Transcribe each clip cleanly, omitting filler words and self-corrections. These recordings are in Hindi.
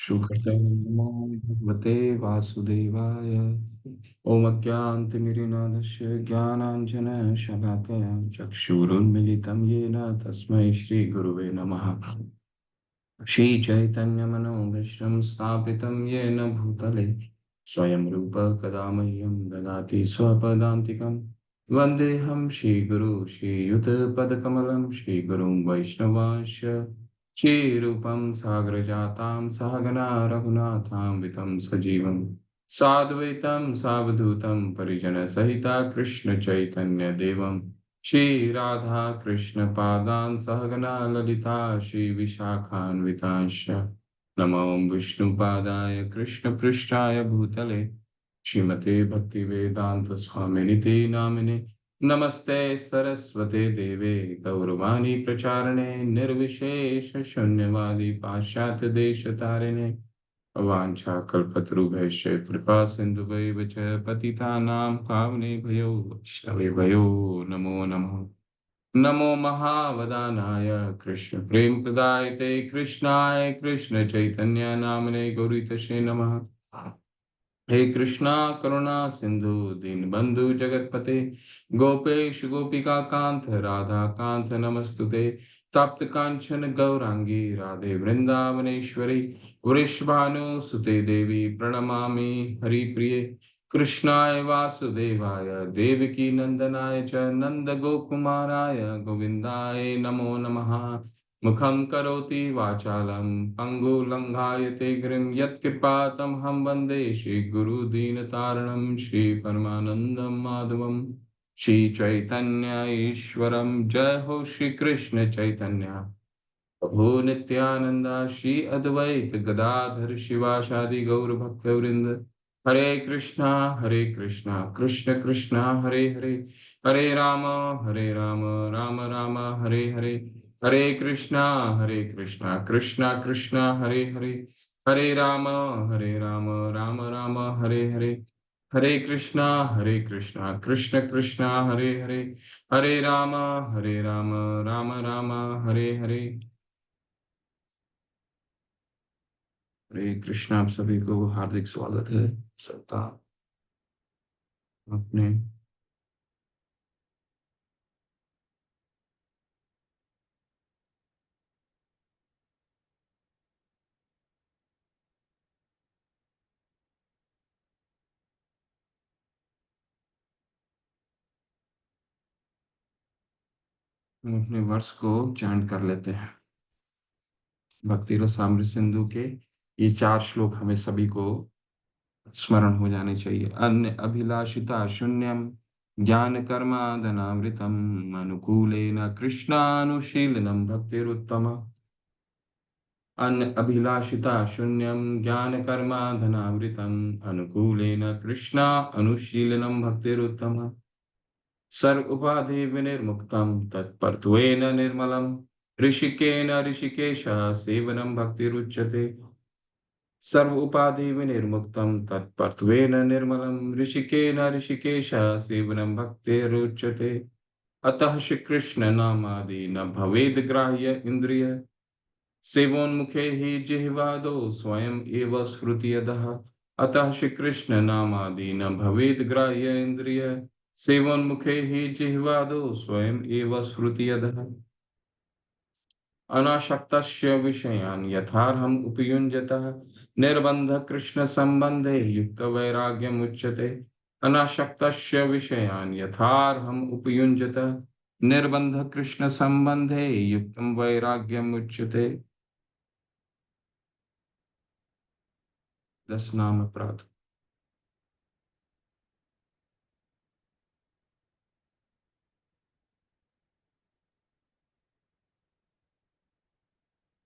शुक्लं नमो भगवते वासुदेवाय। ॐ अज्ञानतिमिरन्दस्य ज्ञानाञ्जनशलाकया चक्षुरुन्मिलितं येन तस्मै श्रीगुरुवे नमः। श्रीचैतन्यमनोभीष्टं स्थापितं येन भूतले स्वयं रूपः कदा मह्यं ददाति स्वपदान्तिकं। वन्देऽहं श्रीगुरु श्रीयुतपदकमलं श्रीगुरुं वैष्णवांश्च श्रीरूपं साग्रजातां सहगना रघुनाथान्वितं सजीवं साद्वैतं सावधूतं परिजनसहिता कृष्णचैतन्यदेवं श्री राधा कृष्ण पादान सहगना ललिता श्री विशाखान्वितांश्च नमो विष्णुपादाय कृष्ण पृष्ठाय भूतले श्रीमते भक्ति वेदांत स्वामिनिति नामिने नमस्ते सरस्वते देवे गौरवाणी प्रचारणे निर्विशेष शून्यवादी पाश्चात्य देश तारिणे वाञ्छाकल्पतरुभ्यश्च कृपा सिन्धुभैव च पतितानां पावनेभ्यो वैष्णवेभ्यो नमो नमः। नमो महावदानाय कृष्ण प्रेम प्रदायते कृष्णाय कृष्ण चैतन्य नामने गौरीतसे नमः। हे कृष्णा करुणा सिंधु दीनबंधु जगतपते गोपेश गोपिका कांत राधा कांत नमस्तुते तप्त कांचन गौरांगी राधे वृंदावनेश्वरी वृषभानुसुते देवी प्रणमामि हरिप्रिये कृष्णाय वासुदेवाय देवकी नंदनाय च नंद गोकुमाराय गोविंदाय नमो नमः। मुखं करोति वाचालं पङ्गुलङ्घायते गिरिं यत्कृपातमहं वन्दे श्रीगुरुदीनतारणं श्रीपरमानन्दं माधवं श्रीचैतन्य ईश्वरं। जय हो श्रीकृष्ण चैतन्य प्रभु नित्यानंद श्री अद्वैत गदाधर शिवासादि गौर भक्तवृंद। हरे कृष्णा कृष्ण कृष्णा हरे हरे हरे राम राम राम हरे हरे हरे कृष्णा कृष्णा कृष्णा हरे हरे हरे राम राम राम हरे हरे हरे कृष्णा कृष्ण कृष्णा हरे हरे हरे राम राम राम हरे हरे। हरे कृष्णा। आप सभी को हार्दिक स्वागत है सबका अपने हम अपने वर्ष को चैंट कर लेते हैं। भक्ति रसामृत सिंधु के ये 4 श्लोक हमें सभी को स्मरण हो जाने चाहिए। अन्य अभिलाषिता शून्यम ज्ञान कर्मादनामृतम अनुकूलेन कृष्णानुशीलनम भक्तिरुत्तम। अन्न अभिलाषिता शून्यं ज्ञान कर्मा धनामृतम अनुकूलेन कृष्णा अनुशीलनम भक्तिरुत्तम। सर्व उपाधि विनिर्मुक्तं तत्पर्त्वेन निर्मलं ऋषिकेन ऋषिकेश सेवनं भक्तिरुच्यते। सर्व उपाधि विनिर्मुक्तं तत्पर्त्वेन निर्मलं ऋषिकेन ऋषिकेश सेवनं भक्तिरुच्यते। अतः श्री कृष्ण नामादि न भवेद ग्राह्य इंद्रिय सेवोन्मुखे हि जिह्वादो स्वयं एव स्फुरति। अतः श्री कृष्ण नामादि न भवेद ग्राह्य इंद्रिय सेवोन्मुखे हि जिह्वादो स्वयं एव स्फुरति। अनासक्तस्य विषयान् यथार्हम् उपयुञ्जतः निर्बन्ध कृष्ण संबंधे युक्त वैराग्यमुच्यते। अनासक्तस्य विषयान् यथार्हम् उपयुञ्जतः निर्बन्ध कृष्ण संबंधे युक्तं वैराग्यमुच्यते। 10 नाम अपराध।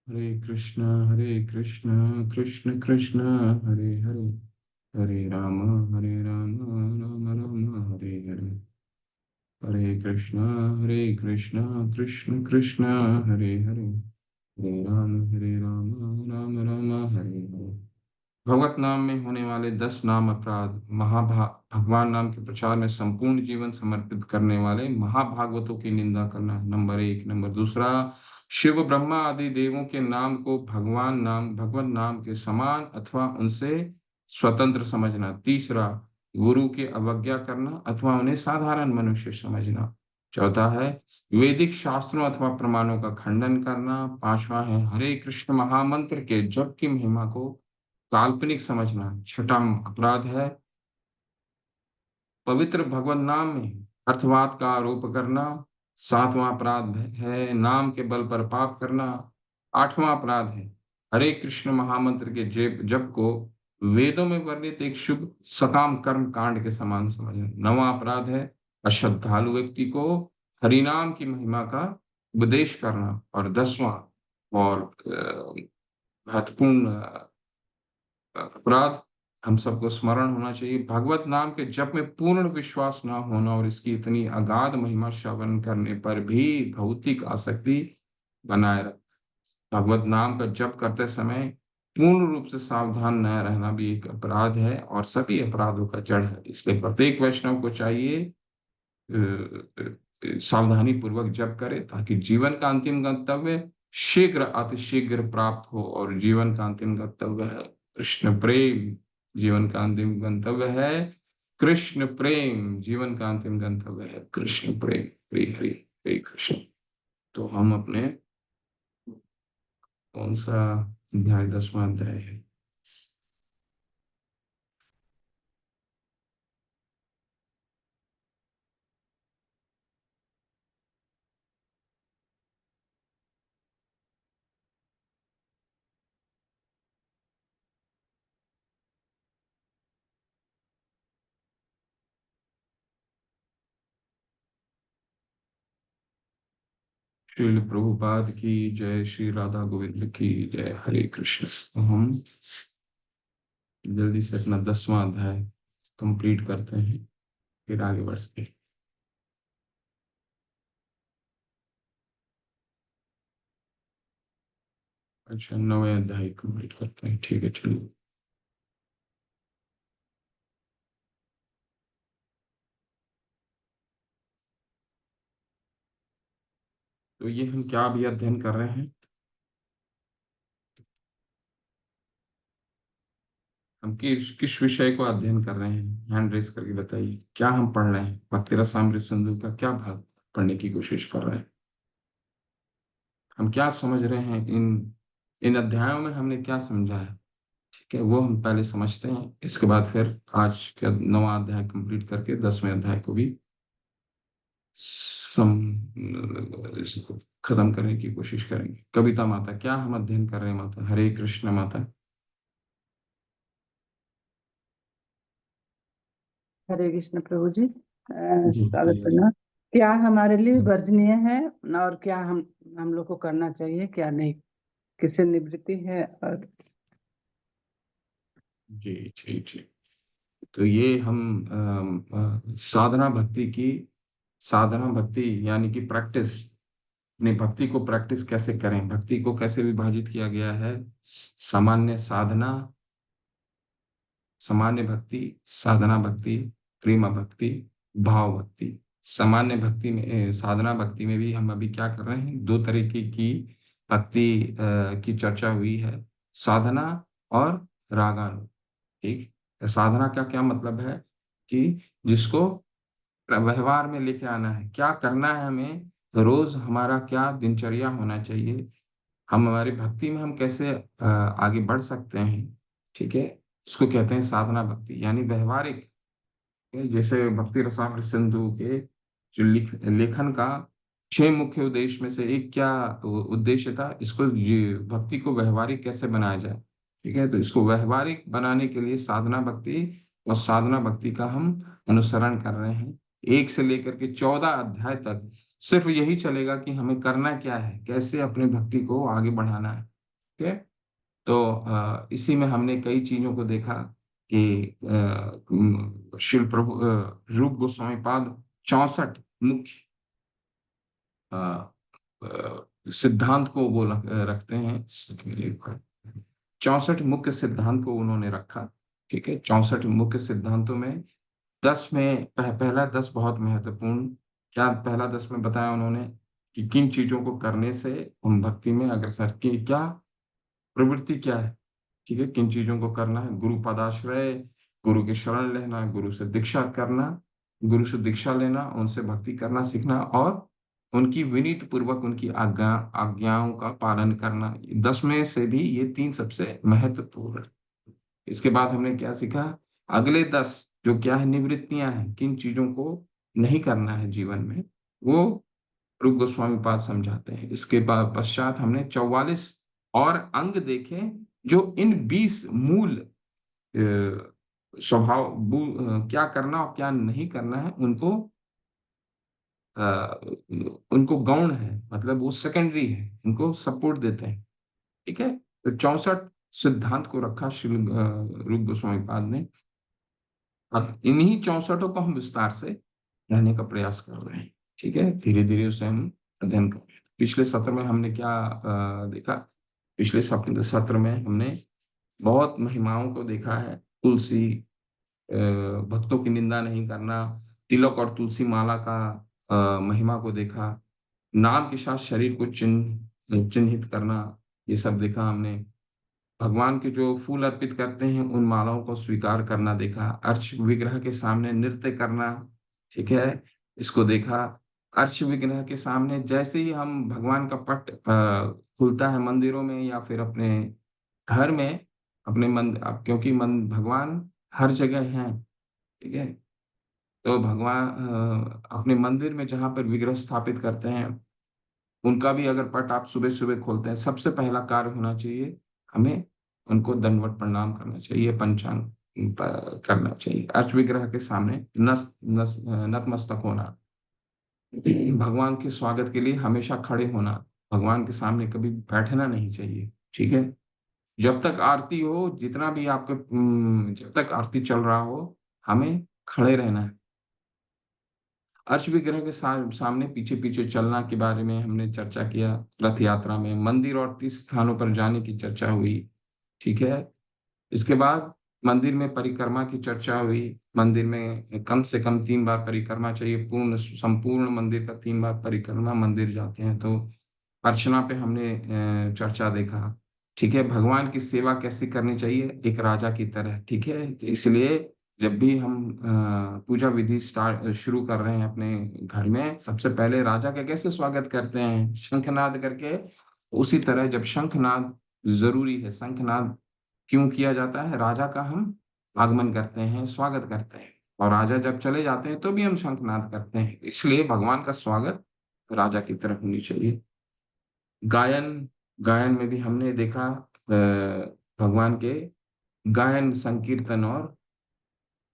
हरे कृष्ण कृष्ण कृष्ण हरे हरे हरे राम राम राम हरे हरे हरे कृष्ण कृष्ण कृष्ण हरे हरे हरे राम राम राम हरे हरे। भगवत नाम में होने वाले 10 नाम अपराध। भगवान नाम के प्रचार में संपूर्ण जीवन समर्पित करने वाले महाभागवतों की निंदा करना, नंबर 1। नंबर दूसरा, शिव ब्रह्मा आदि देवों के नाम को भगवान नाम के समान अथवा उनसे स्वतंत्र समझना। तीसरा, गुरु की अवज्ञा करना अथवा उन्हें साधारण मनुष्य समझना। चौथा है वैदिक शास्त्रों अथवा प्रमाणों का खंडन करना। पांचवा है हरे कृष्ण महामंत्र के जप की महिमा को काल्पनिक समझना। छठा अपराध है पवित्र भगवान नाम में अर्थवाद का आरोप करना। सातवां अपराध है नाम के बल पर पाप करना। आठवां अपराध है हरे कृष्ण महामंत्र के जप को वेदों में वर्णित एक शुभ सकाम कर्म कांड के समान समझना। नवां अपराध है अश्रद्धालु व्यक्ति को हरिनाम की महिमा का उपदेश करना। और 10वां और महत्वपूर्ण अपराध हम सबको स्मरण होना चाहिए, भगवत नाम के जप में पूर्ण विश्वास ना होना और इसकी इतनी अगाध महिमा श्रवण करने पर भी भौतिक आसक्ति बनाए रख। भगवत नाम का जप करते समय पूर्ण रूप से सावधान न रहना भी एक अपराध है और सभी अपराधों का जड़ है। इसलिए प्रत्येक वैष्णव को चाहिए सावधानी पूर्वक जप करे ताकि जीवन का अंतिम गंतव्य शीघ्र अतिशीघ्र प्राप्त हो। और जीवन का अंतिम गंतव्य है कृष्ण प्रेम। जीवन का अंतिम गंतव्य है कृष्ण प्रेम। जीवन का अंतिम गंतव्य है कृष्ण प्रेम। हरि हरि हरे कृष्ण। तो हम अपने कौन सा अध्याय, 10वां अध्याय है। श्रील प्रभुपाद की जय, श्री राधा गोविंद की जय, हरे कृष्ण। तो हम जल्दी से अपना 10वां अध्याय कंप्लीट करते हैं, फिर आगे बढ़ते हैं। अच्छा, 9वें अध्याय कंप्लीट करते हैं, ठीक है चलिए। तो ये हम क्या अभी अध्ययन कर रहे हैं? हम किस विषय को अध्ययन कर रहे हैं? हैंड रेस करके बताइए, क्या हम पढ़ रहे हैं? भक्ति रसामृत सिंधु का क्या भाग पढ़ने की कोशिश कर रहे हैं? हम क्या समझ रहे हैं इन इन अध्यायों में? हमने क्या समझा है? ठीक है, वो हम पहले समझते हैं, इसके बाद फिर आज का 9वां अध्याय कंप्लीट करके 10वें अध्याय को भी सम इसको खत्म करने की कोशिश करेंगे। कविता माता, क्या हम अध्ययन कर रहे हैं माता? हरे कृष्ण माता। हरे कृष्ण प्रभु जी। जी स्वागत बताइए जी। करना। क्या हमारे लिए वर्जनीय है और क्या हम लोग को करना चाहिए, क्या नहीं, किससे निवृत्ति है? और जी जी जी। तो ये हम साधना भक्ति यानी कि प्रैक्टिस, अपनी भक्ति को प्रैक्टिस कैसे करें, भक्ति को कैसे विभाजित किया गया है। सामान्य साधना, सामान्य भक्ति, साधना भक्ति, प्रेम भक्ति, भाव भक्ति। सामान्य भक्ति में साधना भक्ति में भी हम अभी क्या कर रहे हैं, दो तरीके की भक्ति की चर्चा हुई है, साधना और रागानु। ठीक, साधना का क्या मतलब है कि जिसको व्यवहार में लेके आना है, क्या करना है हमें, रोज हमारा क्या दिनचर्या होना चाहिए, हम हमारी भक्ति में हम कैसे आगे बढ़ सकते हैं। ठीक है, इसको कहते हैं साधना भक्ति यानी व्यवहारिक। जैसे भक्ति रसामृत सिंधु के जो लेखन का 6 मुख्य उद्देश्य में से एक क्या उद्देश्य था, इसको भक्ति को व्यवहारिक कैसे बनाया जाए। ठीक है, तो इसको व्यवहारिक बनाने के लिए साधना भक्ति और साधना भक्ति का हम अनुसरण कर रहे हैं। 1 से लेकर के 14 अध्याय तक सिर्फ यही चलेगा कि हमें करना क्या है, कैसे अपने भक्ति को आगे बढ़ाना है। ठीक है, तो इसी में हमने कई चीजों को देखा कि शिल प्रभु रूप गोस्वामी पाद 64 मुख्य अ, सिद्धांत को वो रखते हैं। एक 64 मुख्य सिद्धांत को उन्होंने रखा। ठीक है, 64 मुख्य सिद्धांतों में 10 में पहला 10 बहुत महत्वपूर्ण। क्या पहला 10 में बताया उन्होंने कि किन चीजों को करने से हम भक्ति में अग्रसर की, क्या प्रवृत्ति क्या है। ठीक है, किन चीजों को करना है, गुरु पदाश्रय, गुरु की शरण लेना, गुरु से दीक्षा करना, गुरु से दीक्षा लेना, उनसे भक्ति करना सीखना, और उनकी विनीत पूर्वक उनकी आज्ञाओं का पालन करना। 10 में से भी ये 3 सबसे महत्वपूर्ण है। इसके बाद हमने क्या सीखा, अगले 10 जो क्या है, निवृत्तियां हैं, किन चीजों को नहीं करना है जीवन में, वो रूप गोस्वामी पाद समझाते हैं। इसके बाद पश्चात हमने 44 और अंग देखे, जो इन 20 मूल स्वभाव क्या करना और क्या नहीं करना है, अ, उनको गौण है, मतलब वो सेकेंडरी है, उनको सपोर्ट देते हैं। ठीक है, तो 64 सिद्धांत को रखा श्री रूप गोस्वामी पाद ने। अब इन्हीं 64 को हम विस्तार से रहने का प्रयास कर रहे हैं। ठीक है, धीरे धीरे उसे हम अध्ययन कर रहे हैं। पिछले सत्र में हमने क्या देखा, पिछले सत्र में हमने बहुत महिमाओं को देखा है। तुलसी, भक्तों की निंदा नहीं करना, तिलक और तुलसी माला का महिमा को देखा, नाम के साथ शरीर को चिन्हित करना, ये सब देखा हमने। भगवान के जो फूल अर्पित करते हैं उन मालाओं को स्वीकार करना देखा। अर्च विग्रह के सामने नृत्य करना, ठीक है, इसको देखा। अर्च विग्रह के सामने जैसे ही हम भगवान का पट खुलता है मंदिरों में या फिर अपने घर में, अपने मन, अब क्योंकि मन भगवान हर जगह हैं। ठीक है, तो भगवान अपने मंदिर में जहां पर विग्रह स्थापित करते हैं, उनका भी अगर पट आप सुबह सुबह खोलते हैं, सबसे पहला कार्य होना चाहिए हमें उनको दंडवत प्रणाम करना चाहिए, पंचांग करना चाहिए। अर्च विग्रह के सामने नतमस्तक होना, भगवान के स्वागत के लिए हमेशा खड़े होना, भगवान के सामने कभी बैठना नहीं चाहिए। ठीक है, जब तक आरती हो, जितना भी आपके जब तक आरती चल रहा हो, हमें खड़े रहना है। अर्श विग्रह के सामने पीछे पीछे चलना के बारे में हमने चर्चा किया। रथ यात्रा में मंदिर और तीर्थ स्थानों पर जाने की चर्चा हुई। ठीक है, इसके बाद मंदिर में परिक्रमा की चर्चा हुई। मंदिर में कम से कम 3 बार परिक्रमा चाहिए, पूर्ण संपूर्ण मंदिर का 3 बार परिक्रमा, मंदिर जाते हैं तो। अर्चना पे हमने चर्चा देखा। ठीक है, भगवान की सेवा कैसे करनी चाहिए, एक राजा की तरह। ठीक है, तो इसलिए जब भी हम पूजा विधि स्टार्ट शुरू कर रहे हैं अपने घर में, सबसे पहले राजा का कैसे स्वागत करते हैं, शंखनाद करके। उसी तरह जब शंखनाद जरूरी है, शंखनाद क्यों किया जाता है, राजा का हम आगमन करते हैं, स्वागत करते हैं, और राजा जब चले जाते हैं तो भी हम शंखनाद करते हैं। इसलिए भगवान का स्वागत राजा की तरफ होनी चाहिए। गायन, गायन में भी हमने देखा भगवान के गायन, संकीर्तन और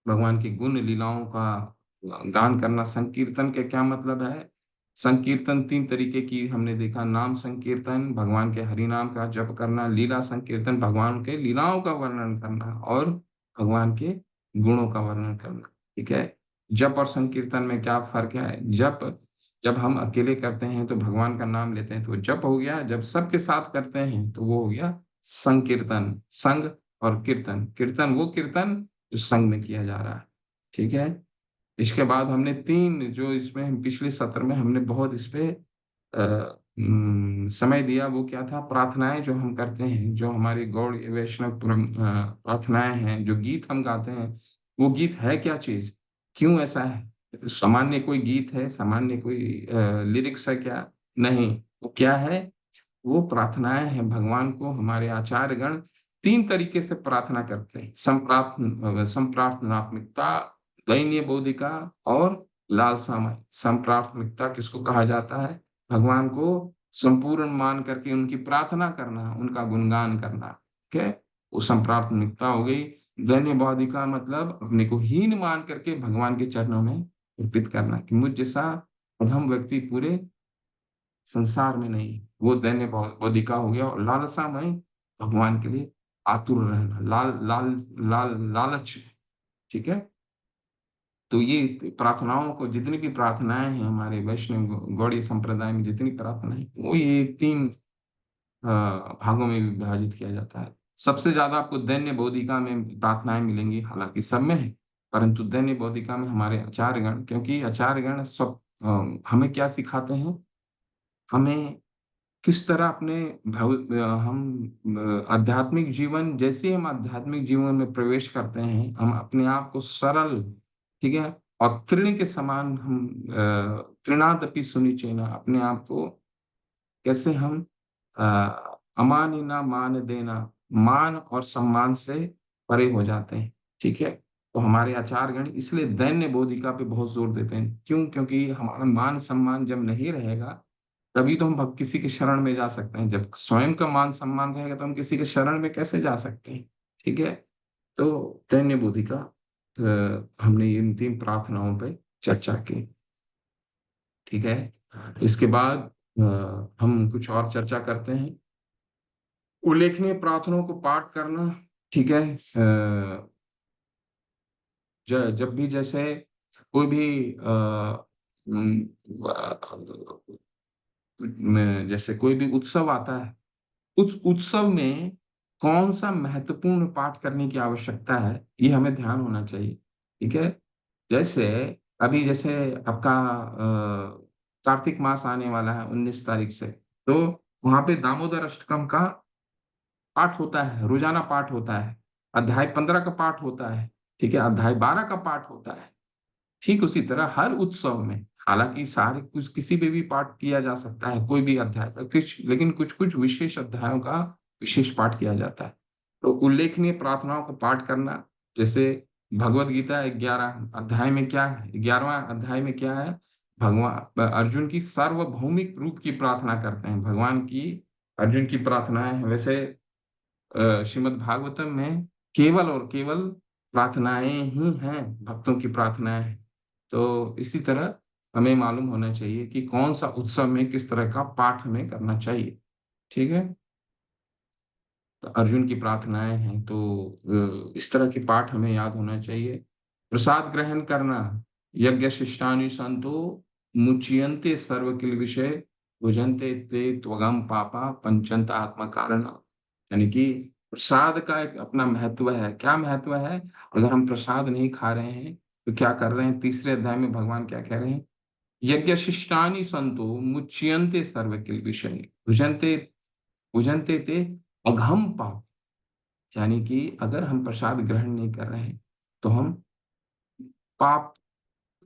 भगवान की गुण लीलाओं का गान करना। संकीर्तन के क्या मतलब है, संकीर्तन 3 तरीके की हमने देखा। नाम संकीर्तन, भगवान के हरि नाम का जप करना। लीला संकीर्तन, भगवान के लीलाओं का वर्णन करना और भगवान के गुणों का वर्णन करना। ठीक है, जप और संकीर्तन में क्या फर्क है, जप जब हम अकेले करते हैं तो भगवान का नाम लेते हैं तो वो जप हो गया, जब सबके साथ करते हैं तो वो हो गया संकीर्तन। संग और कीर्तन, कीर्तन वो कीर्तन जो संग में किया जा रहा है। ठीक है, इसके बाद हमने 3 जो इसमें हम पिछले सत्र में हमने बहुत इस पे समय दिया, वो क्या था, प्रार्थनाएं जो हम करते हैं, जो हमारी गौड़ वैष्णव प्रार्थनाएं हैं, जो गीत हम गाते हैं, वो गीत है क्या चीज, क्यों ऐसा है, सामान्य कोई गीत है, सामान्य कोई लिरिक्स है क्या, नहीं, वो क्या है, वो प्रार्थनाएं हैं। भगवान को हमारे आचार्य गण 3 तरीके से प्रार्थना करते हैं, संप्रार्थनात्मिकता, दैन्य बोधिका और लालसामय। संप्रार्थमिकता किसको कहा जाता है, भगवान को संपूर्ण मान करके उनकी प्रार्थना करना, उनका गुणगान करना। ठीक है, वो संप्रार्थमिकता हो गई। दैन्य बोधिका मतलब अपने को हीन मान करके भगवान के चरणों में अर्पित करना, कि मुझ जैसा अधम व्यक्ति पूरे संसार में नहीं, वो दैन्य बोधिका हो गया। और लालसामय, भगवान के लिए आतुर रहना, लाल लाल लाल लालच। ठीक है, तो ये प्रार्थनाओं को, जितनी भी प्रार्थनाएं हैं हमारे वैष्णव गौड़ीय संप्रदाय में, जितनी प्रार्थनाएं, वो ये 3 भागों में विभाजित किया जाता है। सबसे ज्यादा आपको दैन्य बोधिका में प्रार्थनाएं मिलेंगी, हालांकि सब में है, परंतु दैन्य बोधिका में हमारे आचार्यगण, क्योंकि आचार्यगण सब हमें क्या सिखाते हैं, हमें किस तरह अपने आध्यात्मिक जीवन, जैसे हम आध्यात्मिक जीवन में प्रवेश करते हैं, हम अपने आप को सरल, ठीक है, और तृण के समान हम तृणादपि सुनिचेना, अपने आप को कैसे हम अमानिना मान देना, मान और सम्मान से परे हो जाते हैं, ठीक है। तो हमारे आचार्यगण इसलिए दैन्य बोधिका पे बहुत जोर देते हैं। क्यों? क्योंकि हमारा मान सम्मान जब नहीं रहेगा, तभी तो हम किसी के शरण में जा सकते हैं। जब स्वयं का मान सम्मान रहेगा तो हम किसी के शरण में कैसे जा सकते हैं, ठीक है। तो दैन्य बोधिका, हमने इन 3 प्रार्थनाओं पे चर्चा की, ठीक है। इसके बाद हम कुछ और चर्चा करते हैं। उल्लेखनीय प्रार्थनाओं को पाठ करना, ठीक है। जब भी जैसे कोई भी जैसे कोई भी उत्सव आता है, उस उत्सव में कौन सा महत्वपूर्ण पाठ करने की आवश्यकता है, ये हमें ध्यान होना चाहिए, ठीक है। जैसे अभी जैसे आपका कार्तिक मास आने वाला है 19 तारीख से, तो वहां पे दामोदर अष्टकम का पाठ होता है, रोजाना पाठ होता है। अध्याय 15 का पाठ होता है, ठीक है, अध्याय 12 का पाठ होता है। ठीक उसी तरह हर उत्सव में, हालांकि सारे कुछ किसी पे भी पाठ किया जा सकता है, कोई भी अध्याय का कुछ, लेकिन कुछ कुछ विशेष अध्यायों का विशेष पाठ किया जाता है। तो उल्लेखनीय प्रार्थनाओं का पाठ करना, जैसे भगवत गीता 11 अध्याय में क्या है, 11वां अध्याय में क्या है, भगवान अर्जुन की सार्वभौमिक रूप की प्रार्थना करते हैं, भगवान की अर्जुन की प्रार्थनाएं हैं। वैसे श्रीमद् भागवतम में केवल और केवल प्रार्थनाएं ही हैं, भक्तों की प्रार्थनाएं हैं। तो इसी तरह हमें मालूम होना चाहिए कि कौन सा उत्सव में किस तरह का पाठ हमें करना चाहिए, ठीक है। तो अर्जुन की प्रार्थनाएं हैं, तो इस तरह के पाठ हमें याद होना चाहिए। प्रसाद ग्रहण करना, यज्ञ शिष्टानि संतो मुच्यन्ते सर्व किल विषय भुजन्ते ते त्वगम पापा पंचंत आत्मा कारण। यानी कि प्रसाद का एक अपना महत्व है। क्या महत्व है? अगर हम प्रसाद नहीं खा रहे हैं तो क्या कर रहे हैं? तीसरे अध्याय में भगवान क्या कह रहे हैं? यज्ञ शिष्टानि संतो मुच्यन्ते सर्व किल विषय भुजन्ते भुजन्ते ते अघम पाप। यानी कि अगर हम प्रसाद ग्रहण नहीं कर रहे हैं तो हम पाप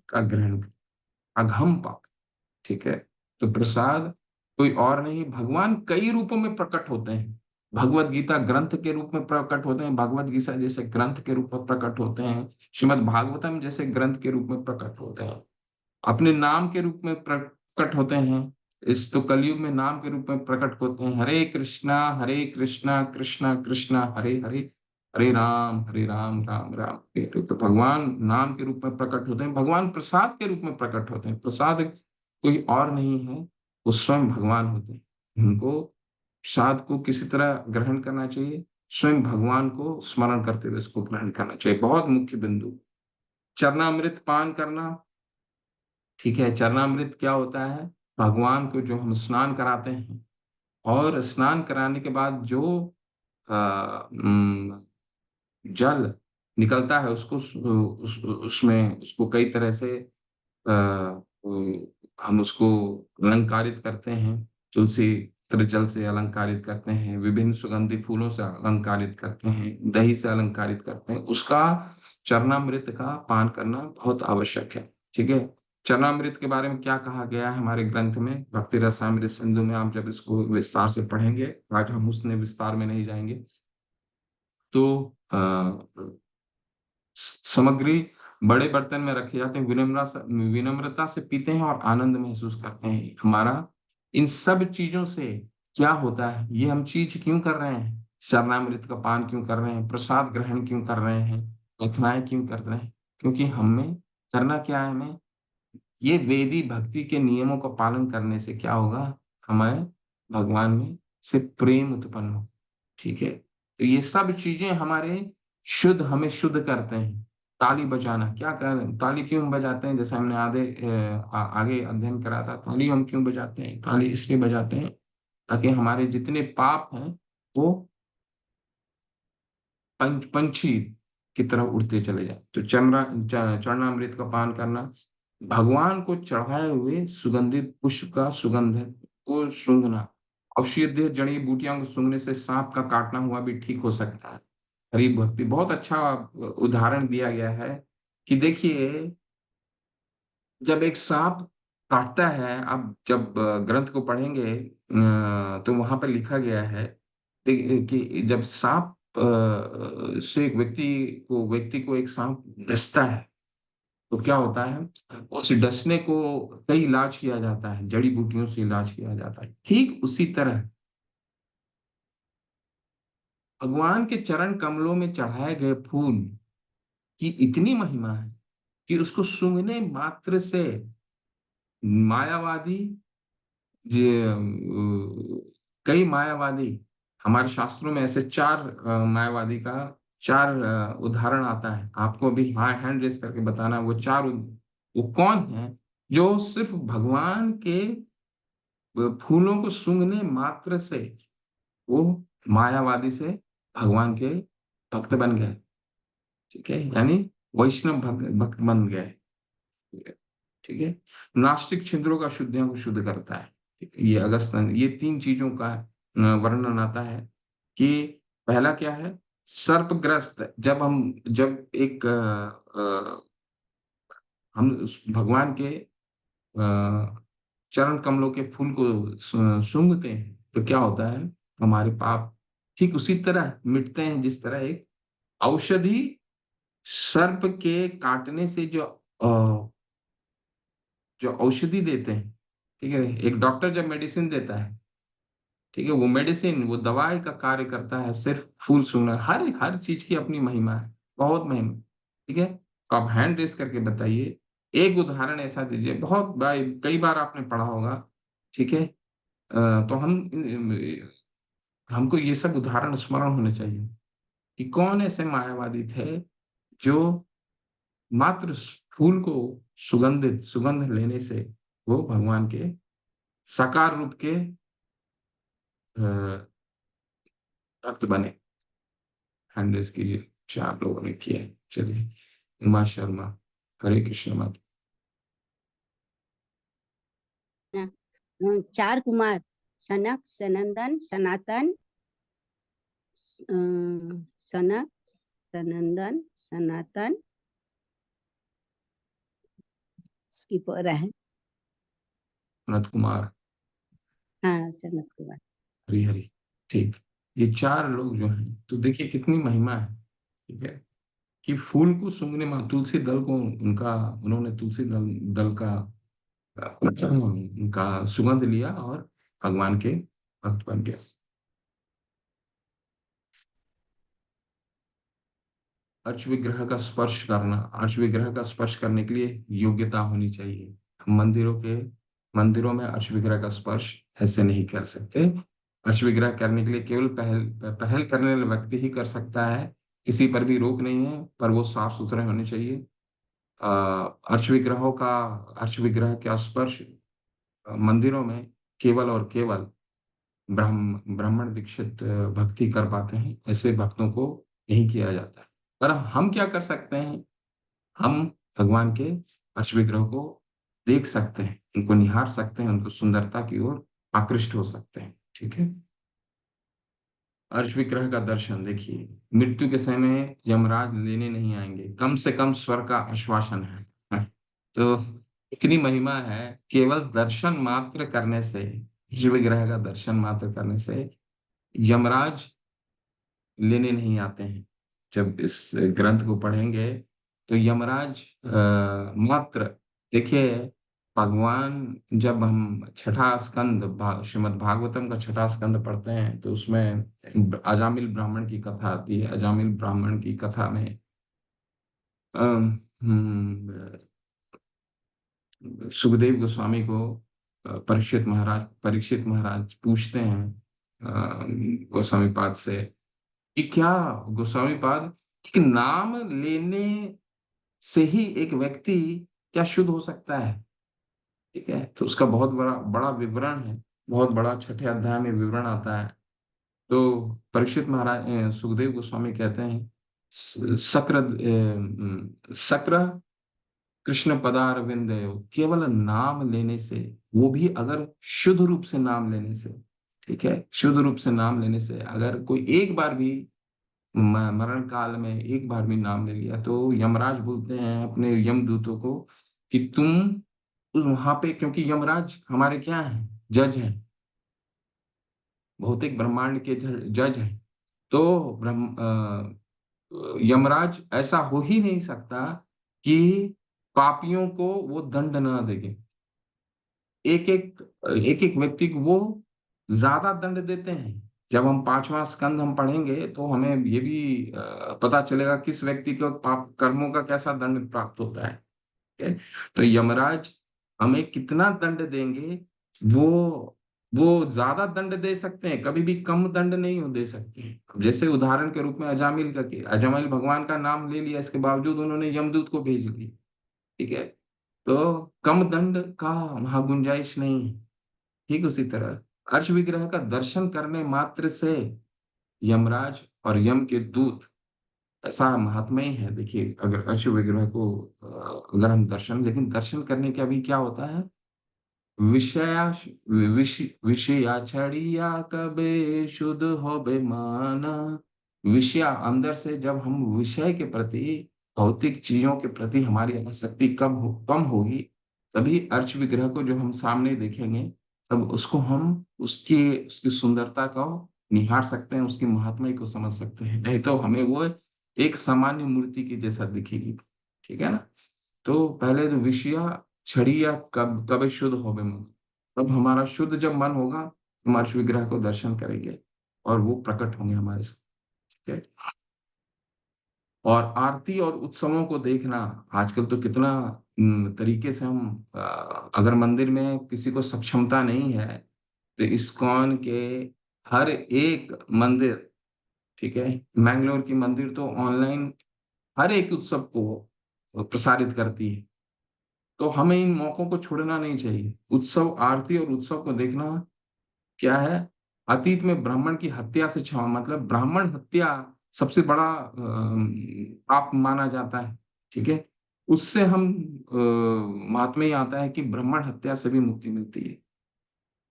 का ग्रहण कर, अघम पाप, ठीक है। तो प्रसाद कोई और नहीं, भगवान कई रूपों में प्रकट होते हैं। भगवत गीता ग्रंथ के रूप में प्रकट होते हैं, भगवत गीता जैसे ग्रंथ के रूप में प्रकट होते हैं, श्रीमद् भागवतम जैसे ग्रंथ के रूप में प्रकट होते हैं, अपने नाम के रूप में प्रकट होते हैं। इस तो कलयुग में नाम के रूप में प्रकट होते हैं, हरे कृष्णा कृष्णा कृष्णा हरे हरे, हरे राम राम राम हरे हरे। तो भगवान नाम के रूप में प्रकट होते हैं, भगवान प्रसाद के रूप में प्रकट होते हैं। प्रसाद कोई और नहीं है, वो स्वयं भगवान होते हैं। उनको प्रसाद को किसी तरह ग्रहण करना चाहिए, स्वयं भगवान को स्मरण करते हुए इसको ग्रहण करना चाहिए, बहुत मुख्य बिंदु। चरणामृत पान करना, ठीक है। चरणामृत क्या होता है? भगवान को जो हम स्नान कराते हैं, और स्नान कराने के बाद जो जल निकलता है, उसको उसमें उसको कई तरह से हम उसको अलंकारित करते हैं। तुलसी जल से अलंकारित करते हैं, विभिन्न सुगंधित फूलों से अलंकारित करते हैं, दही से अलंकारित करते हैं, उसका चरणामृत का पान करना बहुत आवश्यक है, ठीक है। चरणामृत के बारे में क्या कहा गया है हमारे ग्रंथ में, भक्ति रसामृत सिंधु में, आप जब इसको विस्तार से पढ़ेंगे, आज हम उसने विस्तार में नहीं जाएंगे। तो सामग्री बड़े बर्तन में रखे जाते हैं, विनम्रता से पीते हैं और आनंद महसूस करते हैं। हमारा इन सब चीजों से क्या होता है, ये हम चीज क्यों कर रहे हैं? चरणामृत का पान क्यों कर रहे हैं? प्रसाद ग्रहण क्यों कर रहे हैं? प्रार्थनाएं क्यों कर रहे हैं? क्योंकि हमें करना क्या है, हमें ये वेदी भक्ति के नियमों का पालन करने से क्या होगा, हमें भगवान में से प्रेम उत्पन्न हो, ठीक है। तो ये सब चीजें हमारे हमें शुद्ध करते हैं। ताली बजाना, क्या कर ताली क्यों बजाते हैं? जैसे हमने आगे अध्ययन करा था, ताली हम क्यों बजाते हैं? ताली इसलिए बजाते हैं ताकि हमारे जितने पाप हैं वो पंछी की तरह उड़ते चले जाए। तो चरणामृत का पान करना, भगवान को चढ़ाए हुए सुगंधित पुष्प का सुगंध को सूंघना, औषधीय जड़ी बूटियों को सूंघने से सांप का काटना हुआ भी ठीक हो सकता है। हरि भक्ति बहुत अच्छा उदाहरण दिया गया है कि देखिए, जब एक सांप काटता है, आप जब ग्रंथ को पढ़ेंगे तो वहां पर लिखा गया है कि जब सांप से एक व्यक्ति को एक सांप डसता है, तो क्या होता है, उस डसने को कई इलाज किया जाता है, जड़ी बूटियों से इलाज किया जाता है। ठीक उसी तरह भगवान के चरण कमलों में चढ़ाए गए फूल की इतनी महिमा है कि उसको सूंघने मात्र से मायावादी कई मायावादी, हमारे शास्त्रों में ऐसे चार मायावादी का चार उदाहरण आता है। आपको अभी हाँ हैंड रेस करके बताना वो चार वो कौन है जो सिर्फ भगवान के फूलों को सूंघने मात्र से वो मायावादी से भगवान के भक्त बन गए। ठीक है, यानी वैष्णव भक्त बन गए। ठीक है। नास्तिक छिद्रों का शुद्धियों को शुद्ध करता है। ठीक है? ये अगस्त्यन, ये तीन चीजों का वर्णन आता है कि पहला क्या है, सर्पग्रस्त, जब एक हम उस भगवान के चरण कमलों के फूल को सूंघते हैं तो क्या होता है, हमारे पाप ठीक उसी तरह मिटते हैं जिस तरह एक औषधि सर्प के काटने से जो औषधि देते हैं। ठीक है, एक डॉक्टर जब मेडिसिन देता है, ठीक है, वो मेडिसिन वो दवाई का कार्य करता है सिर्फ फूल सूंघना। हर चीज की अपनी महिमा है, बहुत महिमा। ठीक है, तो आप हैंड रेस करके बताइए, एक उदाहरण ऐसा दीजिए, बहुत बार कई बार आपने पढ़ा होगा। ठीक है, तो हमको ये सब उदाहरण स्मरण होने चाहिए कि कौन ऐसे मायावादी थे जो मात्र फूल को सुगंध लेने से वो भगवान के साकार रूप के अ, भक्त बने। हैंड रेस कीजिए, चार लोगों ने किया है। चलिए, उमा शर्मा, हरे कृष्ण माता। चार कुमार, सनक, सनंदन, सनातन, सनक, सनंदन, सनातन, स्किप हो रहा है। सनत कुमार, हाँ, सनत कुमार। हरी हरी। ठीक, ये चार लोग जो हैं, तो देखिए कितनी महिमा है। ठीक है, कि फूल को सूंघने में तुलसी दल को उनका उन्होंने तुलसी दल का उनका सुगंध लिया और भगवान के भक्त बन गए। अर्च विग्रह का स्पर्श करना, अर्च विग्रह का स्पर्श करने के लिए योग्यता होनी चाहिए। हम मंदिरों में अर्च विग्रह का स्पर्श ऐसे नहीं कर सकते। अर्च विग्रह करने के लिए केवल पहल पहल करने वाला व्यक्ति ही कर सकता है, किसी पर भी रोक नहीं है, पर वो साफ सुथरे होने चाहिए। अ, अर्च विग्रह का स्पर्श मंदिरों में केवल और केवल ब्राह्मण दीक्षित भक्ति कर पाते हैं, ऐसे भक्तों को नहीं किया जाता है। पर हम क्या कर सकते हैं, हम भगवान के अर्च विग्रह को देख सकते हैं, उनको निहार सकते हैं, उनको सुंदरता की ओर आकृष्ट हो सकते हैं। ठीक है, अर्च विग्रह का दर्शन देखिए, मृत्यु के समय यमराज लेने नहीं आएंगे, कम से कम स्वर का आश्वासन है। तो इतनी महिमा है, केवल दर्शन मात्र करने से, अर्च विग्रह का दर्शन मात्र करने से यमराज लेने नहीं आते हैं। जब इस ग्रंथ को पढ़ेंगे तो यमराज मात्र, देखिए, भगवान, जब हम छठा स्कंद श्रीमद् भागवतम का छठा स्कंद पढ़ते हैं तो उसमें अजामिल ब्राह्मण की कथा आती है। अजामिल ब्राह्मण की कथा में अम, सुखदेव गोस्वामी को परीक्षित महाराज पूछते हैं गोस्वामी पाद से कि क्या गोस्वामी पाद, एक नाम लेने से ही एक व्यक्ति क्या शुद्ध हो सकता है? ठीक है, तो उसका बहुत बड़ा बड़ा विवरण है, बहुत बड़ा छठे अध्याय में विवरण आता है। तो परीक्षित महाराज सुखदेव गोस्वामी कहते हैं शक्र कृष्ण पदारविंद, केवल नाम लेने से, वो भी अगर शुद्ध रूप से नाम लेने से, ठीक है, शुद्ध रूप से नाम लेने से अगर कोई एक बार भी मरण काल में एक बार भी नाम ले लिया, तो यमराज बोलते हैं अपने यमदूतों को कि तुम वहां पे, क्योंकि यमराज हमारे क्या हैं, जज हैं, भौतिक ब्रह्मांड के जज हैं। तो यमराज ऐसा हो ही नहीं सकता कि पापियों को वो दंड ना देंगे। एक एक व्यक्ति को वो ज्यादा दंड देते हैं। जब हम 5वां स्कंद हम पढ़ेंगे तो हमें ये भी पता चलेगा किस व्यक्ति को पाप कर्मों का कैसा दंड प्राप्त होता है। ठीक है? तो यमराज हमें कितना दंड देंगे, वो ज्यादा दंड दे सकते हैं, कभी भी कम दंड नहीं दे सकते हैं। अब जैसे उदाहरण के रूप में अजामिल का के अजामिल भगवान का नाम ले लिया, इसके बावजूद उन्होंने यमदूत को भेज दिया। ठीक है, तो कम दंड का वहां गुंजाइश नहीं है। ठीक उसी तरह अर्श विग्रह का दर्शन करने मात्र से यमराज और यम के दूत, ऐसा महात्मा ही है। देखिए, अगर अर्श विग्रह को अगर हम दर्शन, लेकिन दर्शन करने का भी क्या होता है, विषया विषया छड़िया कबे शुद्ध हो बेमाना। विषया अंदर से जब हम विषय के प्रति, भौतिक चीजों के प्रति हमारी आसक्ति कम होगी, तभी अर्च विग्रह को जो हम सामने देखेंगे, तब उसको हम उसकी उसकी सुंदरता को निहार सकते हैं, उसकी महात्मा को समझ सकते हैं। नहीं तो हमें वो एक सामान्य मूर्ति की जैसा दिखेगी। ठीक है ना? तो पहले तो विषया छड़िया कब शुद्ध होवे मन, तब हमारा शुद्ध जब मन होगा, हम अर्श विग्रह को दर्शन करेंगे और वो प्रकट होंगे हमारे साथ। ठीक है? और आरती और उत्सवों को देखना, आजकल तो कितना तरीके से हम अगर मंदिर में किसी को सक्षमता नहीं है, तो इस्कॉन के हर एक मंदिर, ठीक है, मैंगलोर की मंदिर तो ऑनलाइन हर एक उत्सव को प्रसारित करती है। तो हमें इन मौकों को छोड़ना नहीं चाहिए। उत्सव, आरती और उत्सव को देखना क्या है, अतीत में ब्राह्मण की हत्या से क्षमा, मतलब ब्राह्मण हत्या सबसे बड़ा पाप माना जाता है। ठीक है, उससे हम महात्मा ही आता है कि ब्राह्मण हत्या से भी मुक्ति मिलती है।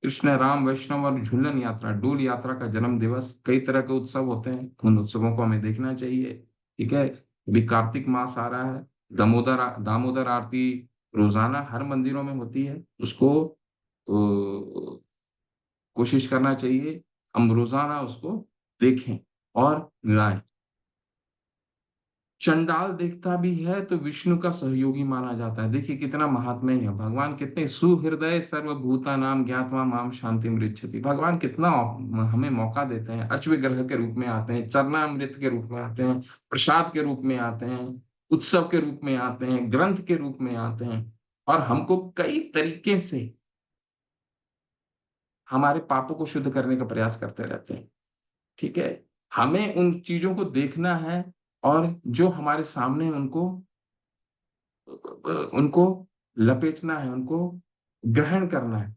कृष्ण, राम, वैष्णव और झूलन यात्रा, डोल यात्रा का जन्म दिवस, कई तरह के उत्सव होते हैं, उन उत्सवों को हमें देखना चाहिए। ठीक है, अभी कार्तिक मास आ रहा है, दामोदर आरती रोजाना हर मंदिरों में होती है, उसको कोशिश करना चाहिए हम रोजाना उसको देखें और गाएं। चंडाल देखता भी है तो विष्णु का सहयोगी माना जाता है। देखिए कितना महात्मा है भगवान, कितने सुहृदय सर्वभूता नाम ज्ञात्वा माम शांति मृच्छति। भगवान कितना हमें मौका देते हैं, अश्व ग्रह के रूप में आते हैं, चरणामृत के रूप में आते हैं, प्रसाद के रूप में आते हैं, उत्सव के रूप में आते हैं, ग्रंथ के रूप में आते हैं, और हमको कई तरीके से हमारे पापों को शुद्ध करने का प्रयास करते रहते हैं। ठीक है, हमें उन चीजों को देखना है और जो हमारे सामने हैं, उनको उनको लपेटना है, उनको ग्रहण करना है।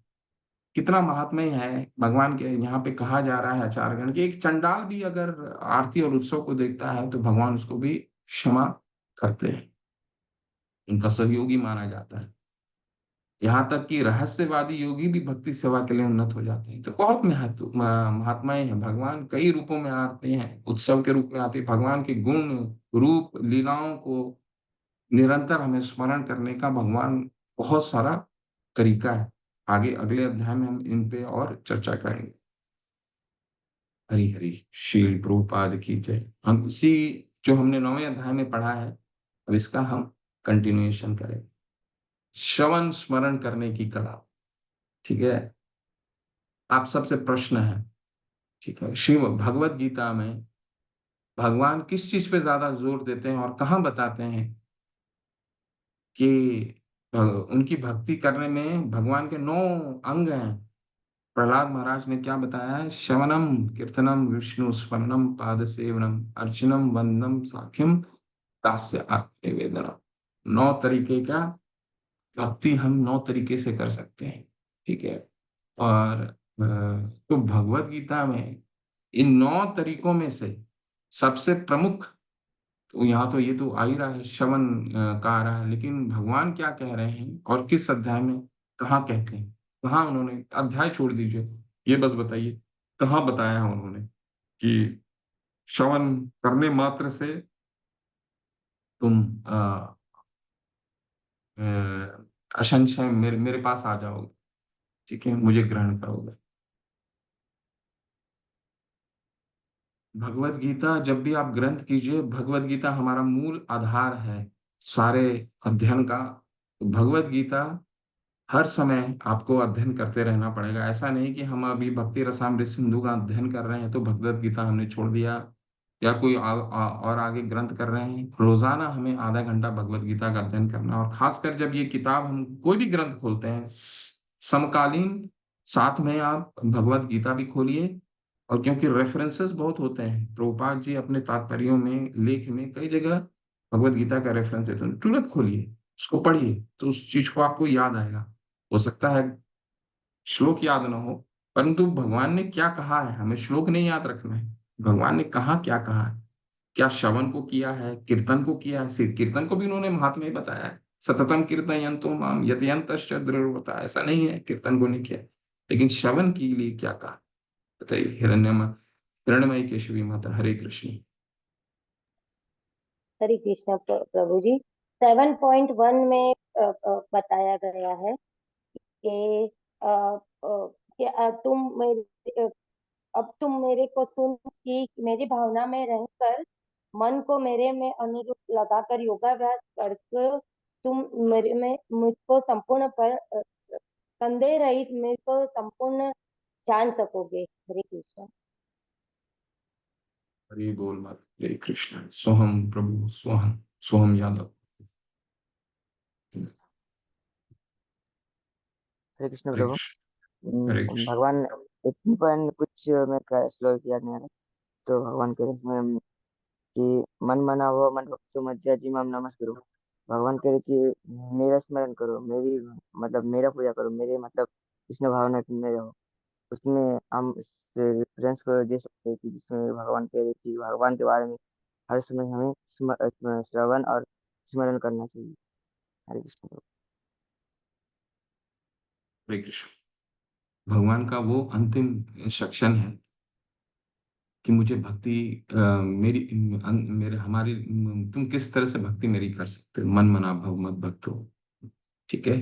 कितना महात्म्य है भगवान के। यहाँ पे कहा जा रहा है आचार्यगण कि एक चंडाल भी अगर आरती और उत्सव को देखता है तो भगवान उसको भी क्षमा करते हैं, उनका सहयोगी माना जाता है। यहाँ तक कि रहस्यवादी योगी भी भक्ति सेवा के लिए उन्नत हो जाते हैं। तो बहुत महात्माएं हैं। भगवान कई रूपों में आते हैं, उत्सव के रूप में आते हैं। भगवान के गुण, रूप, लीलाओं को निरंतर हमें स्मरण करने का भगवान बहुत सारा तरीका है। आगे अगले अध्याय में हम इन पे और चर्चा करेंगे। हरि हरि, श्री प्रभुपाद की जय। हम इसी जो हमने 9वें अध्याय में पढ़ा है, अब इसका हम कंटिन्यूएशन करेंगे। श्रवण स्मरण करने की कला। ठीक है, आप सबसे प्रश्न है। ठीक है, श्री भगवत गीता में भगवान किस चीज पे ज्यादा जोर देते हैं और कहाँ बताते हैं कि उनकी भक्ति करने में भगवान के 9 अंग हैं। प्रहलाद महाराज ने क्या बताया है, श्रवणम कीर्तनम विष्णु स्मरणम पाद सेवनम अर्चनम वंदनम साख्यम दास्य निवेदनम। 9 तरीके का भक्ति हम 9 तरीके से कर सकते हैं। ठीक है, और तो भगवत गीता में इन 9 तरीकों में से सबसे प्रमुख, तो यहाँ तो ये तो आ ही रहा है, श्रवण का आ रहा है, लेकिन भगवान क्या कह रहे हैं और किस अध्याय में, कहाँ कहते हैं, कहाँ उन्होंने, अध्याय छोड़ दीजिए, ये बस बताइए कहाँ बताया है उन्होंने कि श्रवण करने मात्र से तुम असंशय मेरे मेरे पास आ जाओगे, ठीक है, मुझे ग्रहण करोगे। भगवत गीता जब भी आप ग्रंथ कीजिए, भगवत गीता हमारा मूल आधार है सारे अध्ययन का। तो भगवत गीता हर समय आपको अध्ययन करते रहना पड़ेगा। ऐसा नहीं कि हम अभी भक्ति रसामृत सिंधु का अध्ययन कर रहे हैं तो भगवत गीता हमने छोड़ दिया, या कोई और आगे ग्रंथ कर रहे हैं। रोजाना हमें आधा घंटा भगवत गीता का अध्ययन करना, और खासकर जब ये किताब, हम कोई भी ग्रंथ खोलते हैं समकालीन, साथ में आप भगवत गीता भी खोलिए। और क्योंकि रेफरेंसेस बहुत होते हैं, प्रभुपाद जी अपने तात्पर्यों में, लेख में कई जगह भगवत गीता का रेफरेंस देते हैं, तुरंत खोलिए, उसको पढ़िए, तो उस चीज को आपको याद आएगा। हो सकता है श्लोक याद ना हो, परंतु भगवान ने क्या कहा है हमें श्लोक नहीं याद रखना है, भगवान ने कहा क्या कहा है, क्या श्रवण को किया है, कीर्तन को किया है। सिर्फ कीर्तन को भी उन्होंने महात्म्य में बताया है, सततम कीर्तयन्तु माम यतयन्तश्च दृढ़व्रता, ऐसा नहीं है कीर्तन को नहीं किया, लेकिन श्रवण के लिए क्या कहा, बताइए। हिरण्यमयी केशवी माता, हरे कृष्ण। हरे कृष्ण प्रभु जी। 7.1 में बताया गया है कि अ, अ, कि अब तुम मेरे को सुन कि मेरी भावना में रहकर मन को मेरे में अनुरूप लगाकर योगाभ्यास करके तुम मेरे में मुझको संपूर्ण पर संदेह रहित मुझको संपूर्ण जान सकोगे। हरे कृष्ण। हरि बोल माता, हरे कृष्ण। सोहम प्रभु, सोहम, सोहम यादव। हरे कृष्ण हरे प्रभु। कृष्ण, हरे कृष्ण। भगवान इतनी पर कुछ मैं श्लोक याद नहीं आ रहा, तो भगवान कह रहे हैं कि मन मना वो मन भक्तो मज्जा जी माम नमस्कुरु। भगवान कह रहे कि मेरा स्मरण करो, मेरी मतलब मेरा पूजा करो, मेरे मतलब कृष्ण भावना में रहो। उसमें हम इस रेफरेंस को दे सकते हैं कि जिसमें भगवान कह रहे कि भगवान के बारे में हर समय हमें श्रवण और स्मरण करना चाहिए। हरे कृष्ण प्रभु। हरे कृष्ण। भगवान का वो अंतिम सेक्शन है कि मुझे भक्ति मेरी मेरे हमारी तुम किस तरह से भक्ति मेरी कर सकते हो, मन मना भव मत भक्तो, ठीक है।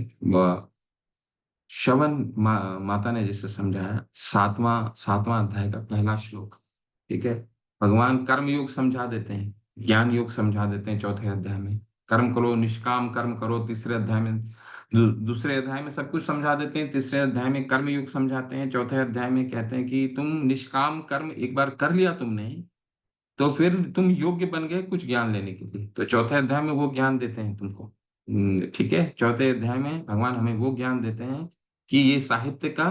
श्रवण माता ने जिसे समझाया, सातवां सातवां अध्याय का पहला श्लोक, ठीक है। भगवान कर्म योग समझा देते हैं, ज्ञान योग समझा देते हैं चौथे अध्याय में, कर्म करो, निष्काम कर्म करो तीसरे अध्याय में, दूसरे अध्याय में सब कुछ समझा देते हैं, तीसरे अध्याय में कर्म योग समझाते हैं, चौथे अध्याय में कहते हैं कि तुम निष्काम कर्म एक बार कर लिया तुमने, तो फिर तुम योग्य बन गए कुछ ज्ञान लेने के लिए, तो चौथे अध्याय में वो ज्ञान देते हैं तुमको। ठीक है, चौथे अध्याय में भगवान हमें वो ज्ञान देते हैं कि ये साहित्य का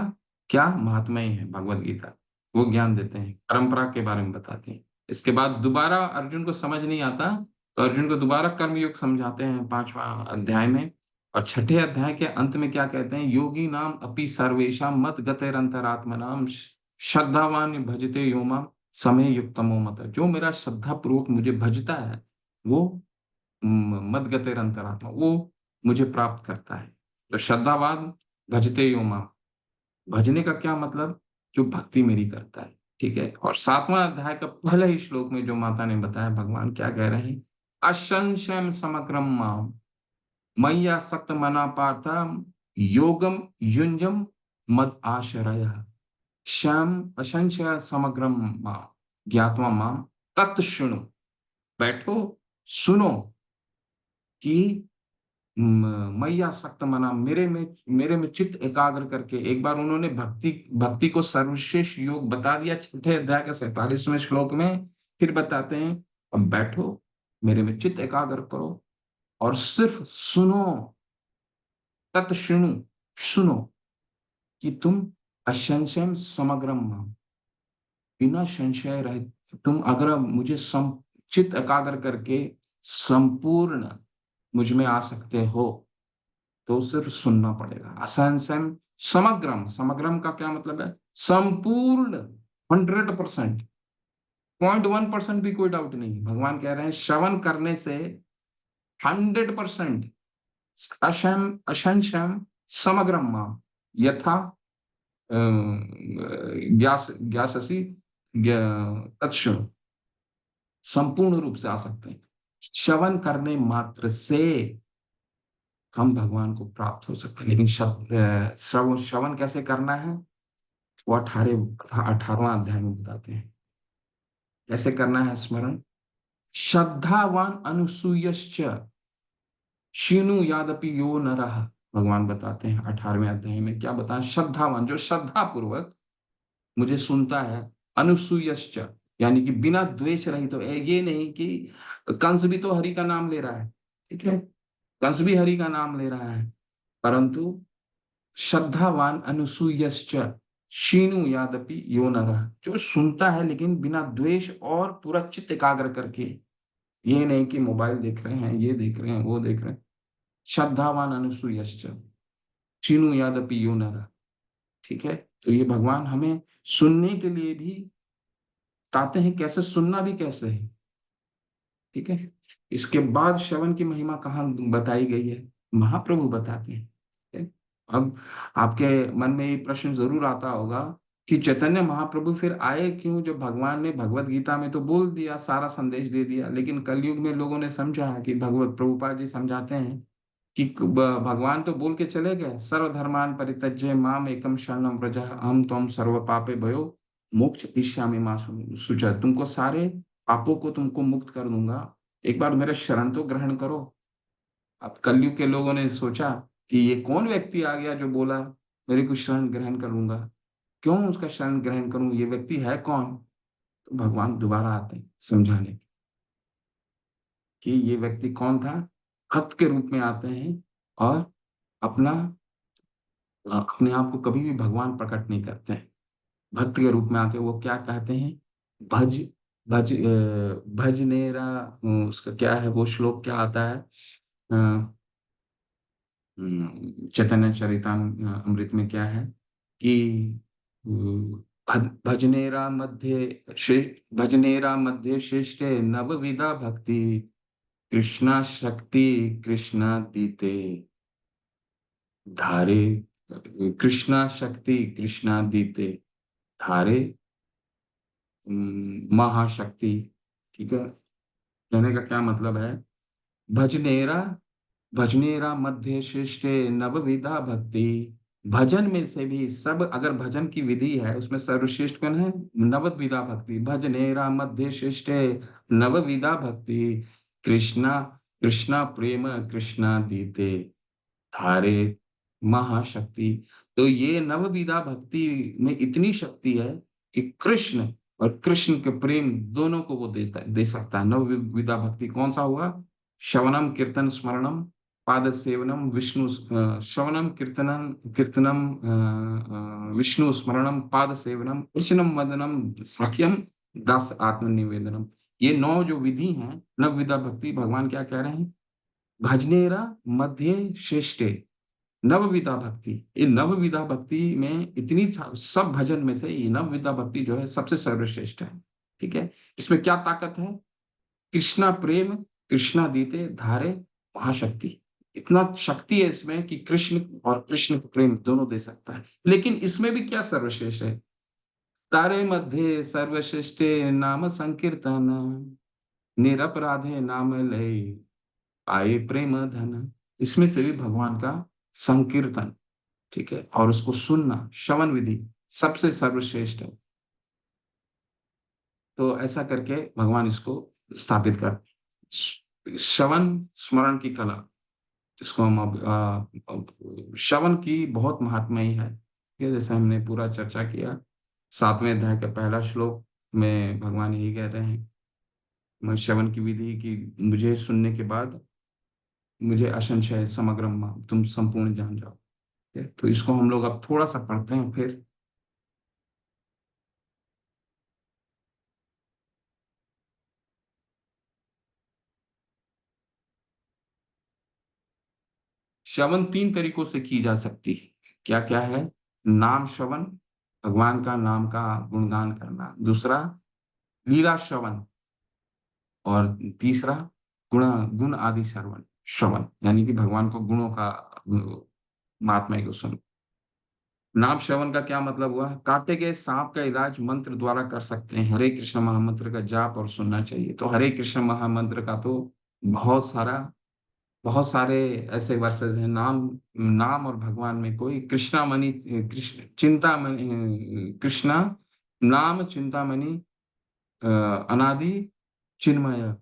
क्या महात्म्य है, भगवत गीता वो ज्ञान देते हैं, परंपरा के बारे में बताते हैं। इसके बाद दोबारा अर्जुन को समझ नहीं आता, तो अर्जुन को दोबारा कर्मयोग समझाते हैं पांचवा अध्याय में। और छठे अध्याय के अंत में क्या कहते हैं, योगी नाम अपि सर्वेशा मत गतेरंतरात्मनाम श्रद्धावान भजते यो माम समय युक्तमो मत। जो मेरा श्रद्धा पूर्वक मुझे भजता है वो मद गतेर अंतरात्मा, वो मुझे प्राप्त करता है। तो श्रद्धावान भजते यो माम, भजने का क्या मतलब, जो भक्ति मेरी करता है, ठीक है। और सातवां अध्याय का पहले ही श्लोक में जो माता ने बताया, भगवान क्या कह रहे हैं, असंशयम समग्रम माम मय्या सक्त मना पार्थ योगम युंजम मद आश्रय श्याम असंशय समग्रम माम ज्ञात्वा माम तत्शृणु। बैठो, सुनो कि मैया सक्त मना, मेरे में चित्त एकाग्र करके। एक बार उन्होंने भक्ति भक्ति को सर्वश्रेष्ठ योग बता दिया छठे अध्याय के 47वें श्लोक में, फिर बताते हैं अब बैठो, मेरे में चित्त एकाग्र करो और सिर्फ सुनो, तत्शृणु, सुनो कि तुम असंशय समग्रम माम, बिना संशय रहित तुम अगर मुझे चित्त एकाग्र करके संपूर्ण मुझ में आ सकते हो, तो सिर्फ सुनना पड़ेगा। असंशय समग्रम, समग्रम का क्या मतलब है, संपूर्ण 100%। 0.1% भी कोई डाउट नहीं। भगवान कह रहे हैं श्रवण करने से 100% असंशयम समग्रम माम यथा ज्ञास ज्ञाससी तत्क्षण संपूर्ण रूप से आ सकते हैं। श्रवण करने मात्र से हम भगवान को प्राप्त हो सकते हैं। लेकिन श्रवण कैसे करना है वो 18वां अध्याय में बताते हैं। कैसे करना है स्मरण? श्रद्धावान अनुसूयश्च शीनु यादपि यो नरः। भगवान बताते हैं 18वें अध्याय में, क्या बताएं? श्रद्धावान, जो श्रद्धा पूर्वक मुझे सुनता है, अनुसूयश्च यानी कि बिना द्वेष रहित। तो ये नहीं कि कंस भी तो हरि का नाम ले रहा है, ठीक है, कंस भी हरि का नाम ले रहा है, परंतु श्रद्धावान अनुसूयश्च शीनु यादपि यो नरः, जो सुनता है लेकिन बिना द्वेष और पूरा चित्त एकाग्र करके। ये नहीं कि मोबाइल देख रहे हैं, ये देख रहे हैं, वो देख रहे हैं। श्रद्धावान अनुसूयश्च शीनु यादपि यो नरः, ठीक है। तो ये भगवान हमें सुनने के लिए भी बताते हैं, कैसे सुनना भी कैसे है, ठीक है। इसके बाद श्रवण की महिमा कहाँ बताई गई है? महाप्रभु बताते हैं, ठीक है? अब आपके मन में ये प्रश्न जरूर आता होगा कि चैतन्य महाप्रभु फिर आए क्यों, जब भगवान ने भगवत गीता में तो बोल दिया, सारा संदेश दे दिया, लेकिन कलयुग में लोगों ने समझा कि भगवत प्रभुपाद जी समझाते हैं कि भगवान तो बोल के चले गए, सर्वधर्मान परित्यज्य माम एकम शरणम व्रज अहम त्वं सर्व पापे भयो मोक्ष इष्यामि मा शुचः। तुमको सारे पापों को तुमको मुक्त कर दूंगा, एक बार मेरा शरण तो ग्रहण करो। अब कलयुग के लोगों ने सोचा कि ये कौन व्यक्ति आ गया जो बोला मेरे को शरण ग्रहण करूंगा, क्यों उसका शरण ग्रहण करूं, ये व्यक्ति है कौन? तो भगवान दोबारा आते हैं समझाने कि ये व्यक्ति कौन था। भक्त के रूप में आते हैं और अपना अपने आप को कभी भी भगवान प्रकट नहीं करते हैं। भक्त के रूप में आके वो क्या कहते हैं? भज भज भज नेरा, उसका क्या है वो श्लोक, क्या आता है? चैतन्य चरितामृत में क्या है कि भजनेरा मध्य श्रेष्ठे नवविधा भक्ति कृष्णा शक्ति कृष्णा दीते धारे, कृष्णा शक्ति कृष्णा दीते धारे महाशक्ति, ठीक है। कहने का क्या मतलब है? भजनेरा भजनेरा मध्य श्रेष्ठे नवविधा भक्ति, भजन में से भी सब, अगर भजन की विधि है उसमें सर्वश्रेष्ठ कौन है? नवविधा भक्ति। भजनेरा मध्य श्रेष्ठे नवविधा भक्ति कृष्णा कृष्णा प्रेम कृष्णा दीते धारे महाशक्ति। तो ये नवविधा भक्ति में इतनी शक्ति है कि कृष्ण और कृष्ण के प्रेम दोनों को वो दे सकता है। नवविधा भक्ति कौन सा हुआ? श्रवणम कीर्तन स्मरणम पाद सेवनम विष्णु, श्रवणम कीर्तनम कीर्तनम विष्णु स्मरणम पाद सेवनम कृष्णम वदनम साख्यम दास आत्मनिवेदनम। ये 9 जो विधि हैं नवविधा भक्ति, भगवान क्या कह रहे हैं? भजनेरा मध्य श्रेष्ठे नवविधा भक्ति। ये नवविधा भक्ति में इतनी सब भजन में से ये नवविधा भक्ति जो है सबसे सर्वश्रेष्ठ है, ठीक है। इसमें क्या ताकत है? कृष्णा प्रेम कृष्णा दीते धारे महाशक्ति। इतना शक्ति है इसमें कि कृष्ण और कृष्ण का प्रेम दोनों दे सकता है। लेकिन इसमें भी क्या सर्वश्रेष्ठ है? तारे मध्य सर्वश्रेष्ठे नाम संकीर्तन निरपराधे नाम लय आए प्रेम धन। इसमें से भी भगवान का संकीर्तन, ठीक है, और उसको सुनना, श्रवण विधि सबसे सर्वश्रेष्ठ है। तो ऐसा करके भगवान इसको स्थापित कर, श्रवण स्मरण की कला, इसको हम अब श्रवण की बहुत महात्मा ही है, ठीक है। जैसे हमने पूरा चर्चा किया 7वें अध्याय का पहला श्लोक में भगवान यही कह रहे हैं, मैं श्रवण की विधि की, मुझे सुनने के बाद मुझे असंशय समग्र तुम संपूर्ण जान जाओ। तो इसको हम लोग अब थोड़ा सा पढ़ते हैं फिर। श्रवण 3 तरीकों से की जा सकती है। क्या क्या है? नाम श्रवण, भगवान का नाम का गुणगान करना। दूसरा लीला श्रवण, और तीसरा गुण गुण आदि श्रवण श्रवण, यानी कि भगवान को गुणों का महात्म्य को सुन। नाम श्रवण का क्या मतलब हुआ? काटे गए सांप का इलाज मंत्र द्वारा कर सकते हैं। हरे कृष्ण महामंत्र का जाप और सुनना चाहिए। तो हरे कृष्ण महामंत्र का तो बहुत सारे ऐसे वर्सेस हैं। नाम नाम और भगवान में कोई कृष्णामणि, कृष्ण चिंतामणि, कृष्णा नाम चिंतामणि, अनादि चिन्मय।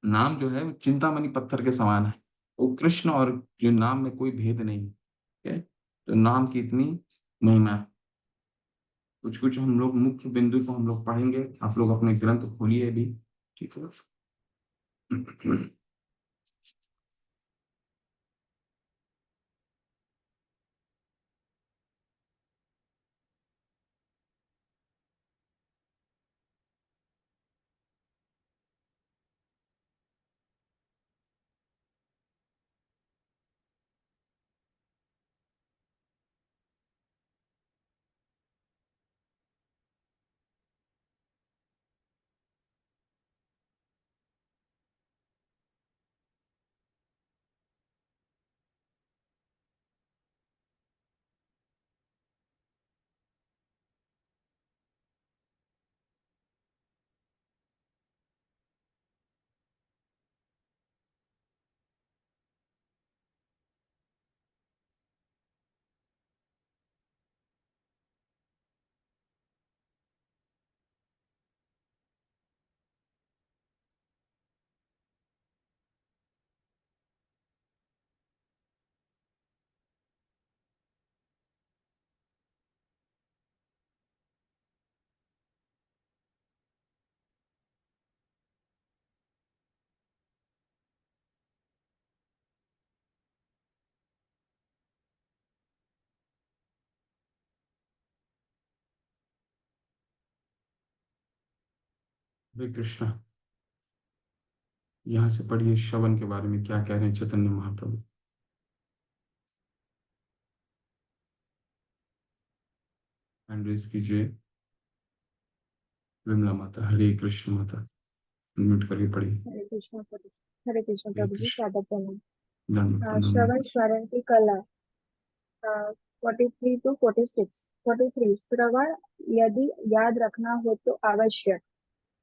नाम जो है वो चिंतामणि पत्थर के समान है। वो कृष्ण और जो नाम में कोई भेद नहीं है। ठीक है? तो नाम की इतनी महिमा है। कुछ कुछ हम लोग मुख्य बिंदु को हम लोग पढ़ेंगे। आप लोग अपने ग्रंथ खोलिए भी। ठीक है? हरे कृष्णा। यहाँ से पढ़िए श्रवण के बारे में क्या कह रहे हैं चैतन्य महाप्रभु। हैंड रेज कीजिए। विमला माता, हरे कृष्ण माता, म्यूट करके पढ़िए। हरे कृष्ण हरे प्रभु जी, कृष्ण। स्वागत है मैम। दंड प्रणाम। श्रवण स्मरण की कला 43 to 46। 43 श्रवण यदि याद रखना हो तो आवश्यक।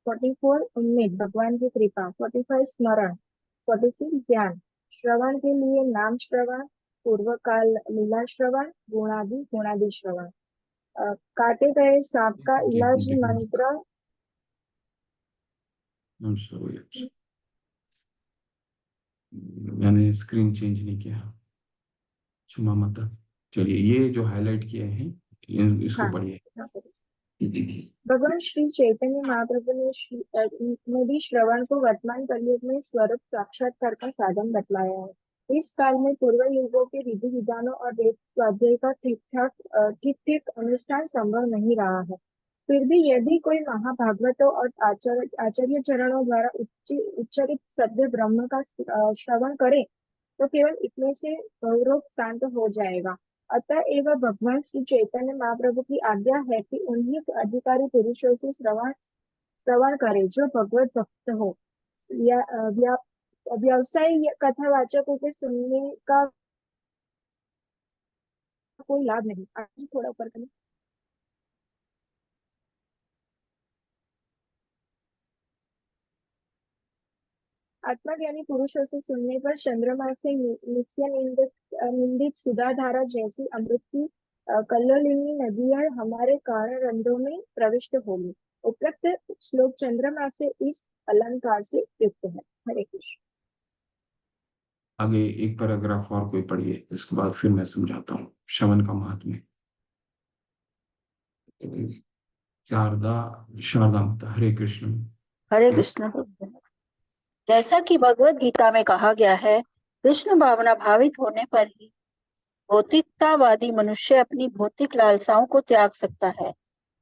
44 उम्मीद भगवान की कृपा। 45 स्मरण। 46 ज्ञान। श्रवण के लिए नाम श्रवण, पूर्व काल लीला श्रवण, गुणादि श्रवण। काटे गए सांप का एक इलाज मिनट, मंत्र। मैंने स्क्रीन चेंज नहीं किया, क्षमा माता। चलिए, ये जो हाईलाइट किए हैं इसको हाँ, पढ़िए। भगवान श्री चैतन्य महाप्रभु ने भी श्रवण को वर्तमान कलयुग में स्वरूप साक्षात्कार का साधन बतलाया है। इस काल में पूर्व युगों के विधि विधानों और वेद स्वाध्याय का ठीक ठीक अनुष्ठान संभव नहीं रहा है। फिर भी यदि कोई महाभागवतों और आचार्य चरणों द्वारा उच्चरित सत्य ब्रह्म का श्रवण करे तो केवल इतने से गौरव शांत हो जाएगा। अतः एवं भगवान श्री चैतन्य महाप्रभु की आज्ञा है कि उन्हीं अधिकारी पुरुषों से श्रवण श्रवण करे जो भगवत भक्त हो। व्यवसाय कथावाचकों के सुनने का कोई लाभ नहीं। आज थोड़ा ऊपर करें। आत्मज्ञानी पुरुषों से सुनने पर चंद्रमा से नित्य निंदित सुधाधारा जैसी अमृत की कल्लोलिनी नदियां हमारे कारण रंध्रों में प्रविष्ट होगी। उपरोक्त श्लोक चंद्रमा से इस अलंकार से युक्त है। हरे कृष्ण। आगे एक पैराग्राफ और कोई पढ़िए, इसके बाद फिर मैं समझाता हूँ श्रवण का महात्म्य। शारदा माता, हरे कृष्ण। हरे कृष्ण। जैसा कि भगवत गीता में कहा गया है, कृष्ण भावना भावित होने पर ही भौतिकतावादी मनुष्य अपनी भौतिक लालसाओं को त्याग सकता है।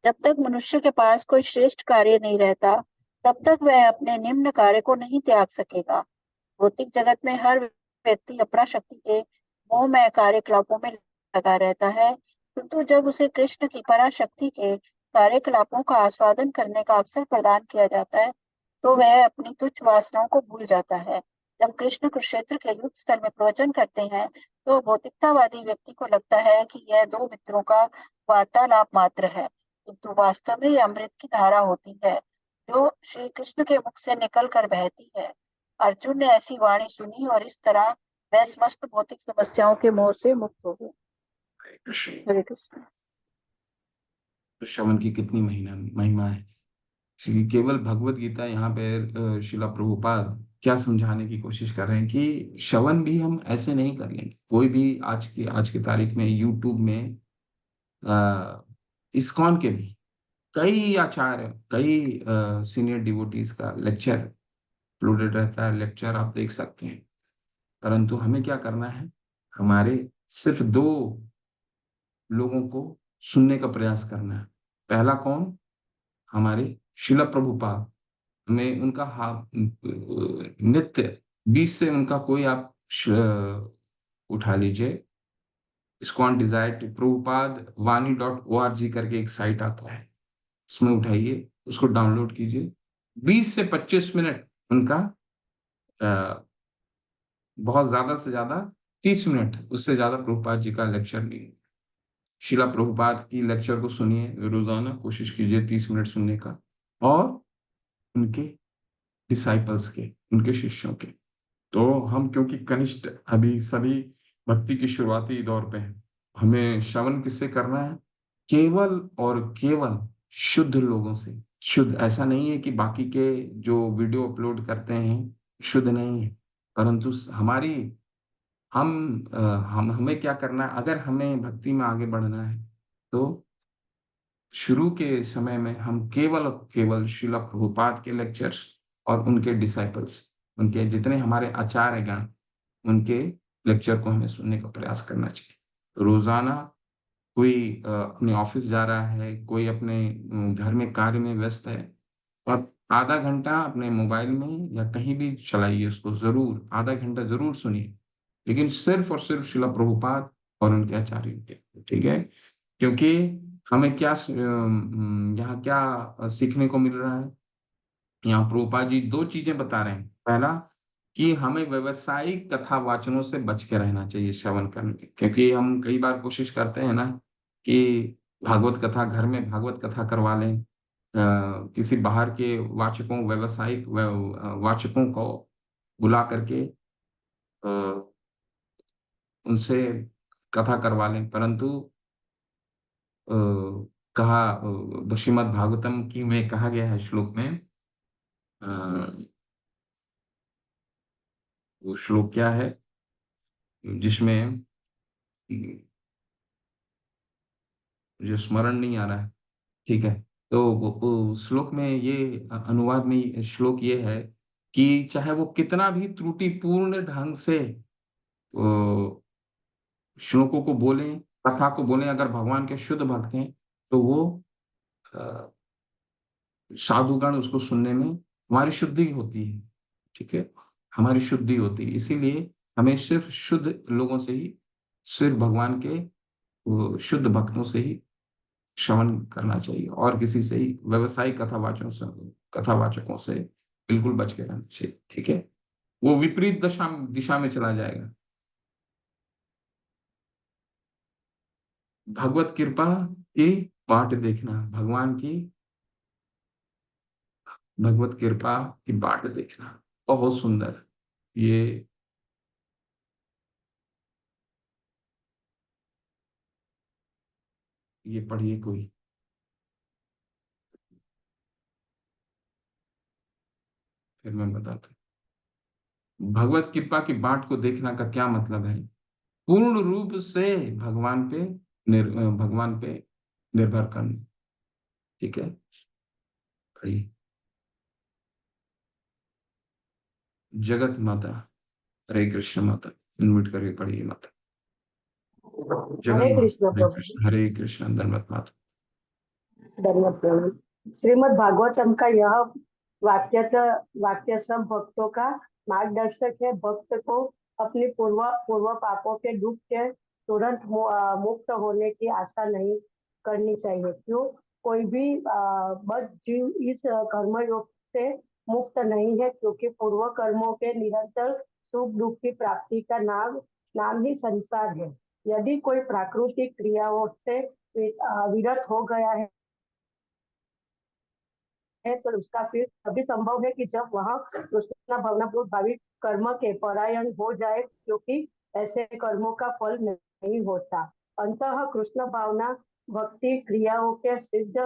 जब तक मनुष्य के पास कोई श्रेष्ठ कार्य नहीं रहता, तब तक वह अपने निम्न कार्य को नहीं त्याग सकेगा। भौतिक जगत में हर व्यक्ति अपना शक्ति के मोहमय कार्यकलापों में लगा रहता है, किंतु जब उसे कृष्ण की पराशक्ति के कार्यकलापों का आस्वादन करने का अवसर प्रदान किया जाता है तो वह अपनी तुच्छ वासनाओं को भूल जाता है। जब कृष्ण कुरुक्षेत्र के युद्ध स्थल में प्रवचन करते हैं तो भौतिकतावादी व्यक्ति को लगता है कि यह दो मित्रों का वार्तालाप मात्र है, किंतु वास्तव में यह अमृत की धारा होती है जो श्री कृष्ण के मुख से निकल कर बहती है। अर्जुन ने ऐसी वाणी सुनी और इस तरह वह समस्त भौतिक समस्याओं के मोह से मुक्त हो गए। हरे कृष्ण। हरे कृष्ण। तो श्रवण की कितनी महिमा है। श्री केवल भगवत गीता यहाँ पे शिला प्रभुपाद क्या समझाने की कोशिश कर रहे हैं कि श्रवण भी हम ऐसे नहीं कर लेंगे। कोई भी आज की तारीख में यूट्यूब में इस्कॉन के भी कई आचार्य, कई सीनियर डिवोटीज का लेक्चर अपलोडेड रहता है। लेक्चर आप देख सकते हैं, परंतु हमें क्या करना है, हमारे सिर्फ दो लोगों को सुनने का प्रयास करना है। पहला कौन? हमारे शिला प्रभुपाद। हमें उनका नित्य 20 से उनका कोई आप उठा लीजिए, इस्कॉन डिजायर प्रभुपाद वाणी.org करके एक साइट आता है, उसमें उठाइए, उसको डाउनलोड कीजिए। 20 से 25 मिनट उनका, बहुत ज्यादा से ज्यादा 30 मिनट, उससे ज्यादा प्रभुपाद जी का लेक्चर नहीं। शिला प्रभुपाद की लेक्चर को सुनिए रोजाना, कोशिश कीजिए 30 मिनट सुनने का, और उनके डिसाइपल्स के, उनके शिष्यों के। तो हम क्योंकि कनिष्ठ अभी सभी भक्ति की शुरुआती दौर पे हैं, हमें श्रवण किससे करना है? केवल और केवल शुद्ध लोगों से। शुद्ध ऐसा नहीं है कि बाकी के जो वीडियो अपलोड करते हैं शुद्ध नहीं है, परंतु हमारी हमें क्या करना है, अगर हमें भक्ति में आगे बढ़ना है तो शुरू के समय में हम केवल और केवल शिला प्रभुपाद के लेक्चर्स और उनके डिसाइपल्स, उनके जितने हमारे आचार्य गण, उनके लेक्चर को हमें सुनने का प्रयास करना चाहिए। रोजाना कोई अपने ऑफिस जा रहा है, कोई अपने घर में कार्य में व्यस्त है, और आधा घंटा अपने मोबाइल में या कहीं भी चलाइए, उसको जरूर आधा घंटा जरूर सुनिए, लेकिन सिर्फ और सिर्फ शिला प्रभुपाद और उनके आचार्यों के। ठीक है? क्योंकि हमें क्या यहाँ क्या सीखने को मिल रहा है, यहाँ प्रभुपाद जी दो चीजें बता रहे हैं। पहला कि हमें व्यवसायिक कथा वाचनों से बच के रहना चाहिए श्रवण करने में, क्योंकि हम कई बार कोशिश करते हैं ना कि भागवत कथा, घर में भागवत कथा करवा लें, किसी बाहर के वाचकों, व्यावसायिक वाचकों को बुला करके उनसे कथा करवा लें, परंतु श्रीमद् भागवतम की में कहा गया है श्लोक में, वो श्लोक क्या है जिसमें मुझे स्मरण नहीं आ रहा है। ठीक है, तो वो श्लोक में ये अनुवाद में श्लोक ये है कि चाहे वो कितना भी त्रुटिपूर्ण ढंग से श्लोकों को बोलें, कथा को बोलें, अगर भगवान के शुद्ध भक्त हैं तो वो साधुगण उसको सुनने में हमारी शुद्धि होती है। ठीक है, हमारी शुद्धि होती है। इसीलिए हमें सिर्फ शुद्ध लोगों से ही, सिर्फ भगवान के शुद्ध भक्तों से ही श्रवण करना चाहिए, और किसी से ही व्यवसायिक कथावाचकों से बिल्कुल बच के रहना चाहिए। ठीक है, वो विपरीत दिशा में चला जाएगा। भगवत कृपा की बाट देखना, भगवान की भगवत कृपा की बाट देखना बहुत सुंदर। ये पढ़िए कोई, फिर मैं बताता हूँ। भगवत कृपा की बाट को देखना का क्या मतलब है? पूर्ण रूप से भगवान पे निर्भर करना। ठीक है, पढ़िए। जगत माता, हरे कृष्ण माता, इनमिट करके पढ़िए माता। जगत हरे माता, कृष्ण हरे प्रभु। कृष्ण, हरे कृष्ण, धन्यवाद माता। धन्यवाद प्रभु। श्रीमद् भागवतम का यह वाक्य सब भक्तों का मार्गदर्शक है। भक्त को अपने पूर्व पापों के दुख के तुरंत मुक्त होने की आशा नहीं करनी चाहिए। क्यों? कोई भी बद्ध जीव इस कर्मयोग से मुक्त नहीं है, क्योंकि पूर्व कर्मों के निरंतर सुख दुख की प्राप्ति का नाम ही संसार है। यदि कोई प्राकृतिक क्रियाओं से विरत हो गया है तो उसका फिर तभी संभव है कि जब वह कृष्ण भावनापूर्वक भाविक कर्म के परायण हो जाए, क्योंकि ऐसे कर्मों का फल नहीं होता। अंततः कृष्ण भावना भक्ति क्रियाओं के सिद्ध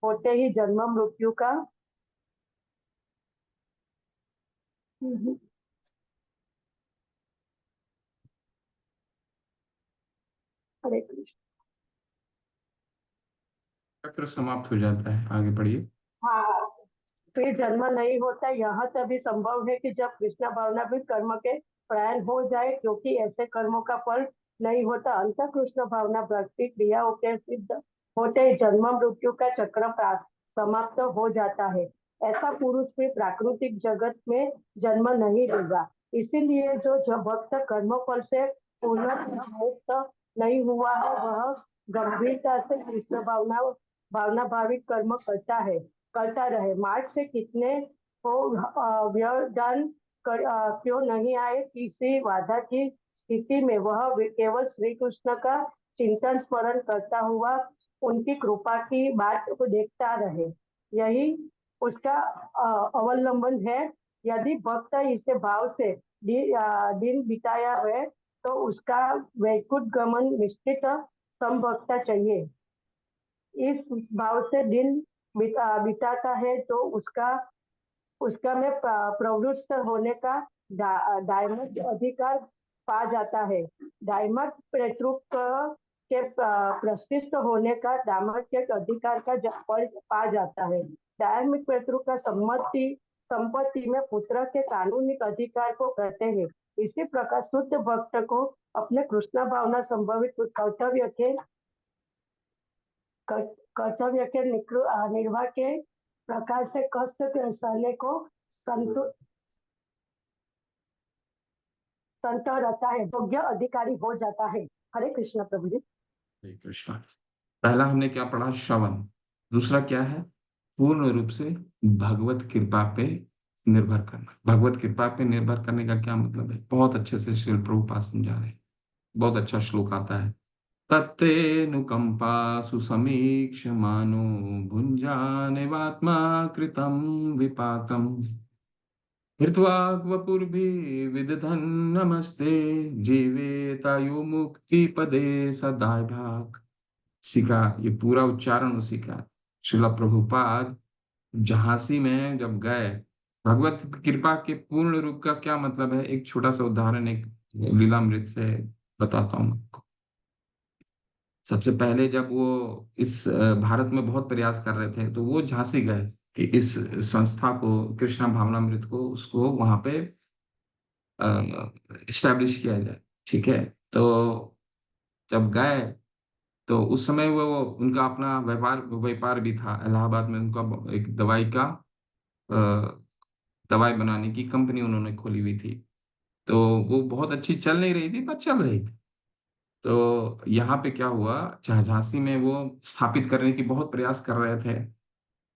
होते ही जन्म मृत्यु का हरे कृष्ण चक्र समाप्त हो जाता है। आगे पढ़िए। हाँ, फिर जन्म नहीं होता। यह तभी संभव है कि जब कृष्ण भावना भी कर्म के प्रयाण हो जाए, क्योंकि ऐसे कर्मों का फल नहीं होता। अंत कृष्ण भावना भक्ति क्रियाओं के सिद्ध होते ही जन्म मृत्यु का चक्र समाप्त हो जाता है। ऐसा पुरुष भी प्राकृतिक जगत में जन्म नहीं लेगा। इसीलिए जो भक्त कर्म फल से पूर्ण मुक्त नहीं हुआ है, वह गंभीरता से कृष्ण भावना भाविक कर्म करता रहे। मार्ग से कितने हो व्यवधान क्यों नहीं आए, किसी बाधा की स्थिति में वह केवल श्री कृष्ण का चिंतन स्मरण करता हुआ उनकी कृपा की बात को देखता रहे, यही उसका अवलंबन है। यदि भक्त इसे भाव से दिन बिताया है तो उसका वैकुंठ गमन निश्चित संभवता चाहिए। इस भाव से दिन बिताता है तो उसका में प्रवृत्त होने का दायमत अधिकार पा जाता है। दायमत पितृत्व के प्रतिष्ठित होने का दाम्पत्य अधिकार का पा जाता है। धार्मिक पितृ का संपत्ति में पुत्र के कानूनी अधिकार को कहते हैं। इसी प्रकार शुद्ध भक्त को अपने कृष्ण भावना संभवित कर्तव्य के निर्वाह के प्रकार से कष्ट के सहने को संत रहता है, योग्य अधिकारी हो जाता है। हरे कृष्ण प्रभु जी। हरे कृष्ण। पहला हमने क्या पढ़ा? श्रवण। दूसरा क्या है? पूर्ण रूप से भगवत कृपा पे निर्भर करना। भगवत कृपा पे निर्भर करने का क्या मतलब है? बहुत अच्छे से श्रील प्रभुपाद समझा रहे हैं। बहुत अच्छा श्लोक आता है। तत्तेऽनुकंपा सुसमीक्ष्यमानो भुञ्जानेवात्मा कृतं विपाकम् हृत्वाग्वपुर्भिर्विदधन् नमस्ते जीवेतायु मुक्ति पदे सदाय भाग। सीखा, ये पूरा उच्चारण उसी का। श्रील प्रभुपाद झांसी में जब गए, भगवत कृपा के पूर्ण रूप का क्या मतलब है? एक छोटा सा उदाहरण एक लीलामृत से बताता हूँ आपको। सबसे पहले जब वो इस भारत में बहुत प्रयास कर रहे थे, तो वो झांसी गए कि इस संस्था को, कृष्णा भावनामृत को, उसको वहां पे इस्टेब्लिश किया जाए। ठीक है। तो जब गए तो उस समय वो उनका अपना व्यापार भी था। इलाहाबाद में उनका एक अ, दवाई बनाने की कंपनी उन्होंने खोली हुई थी। तो वो बहुत अच्छी चल नहीं रही थी, पर चल रही थी। तो यहाँ पे क्या हुआ, झांसी में वो स्थापित करने की बहुत प्रयास कर रहे थे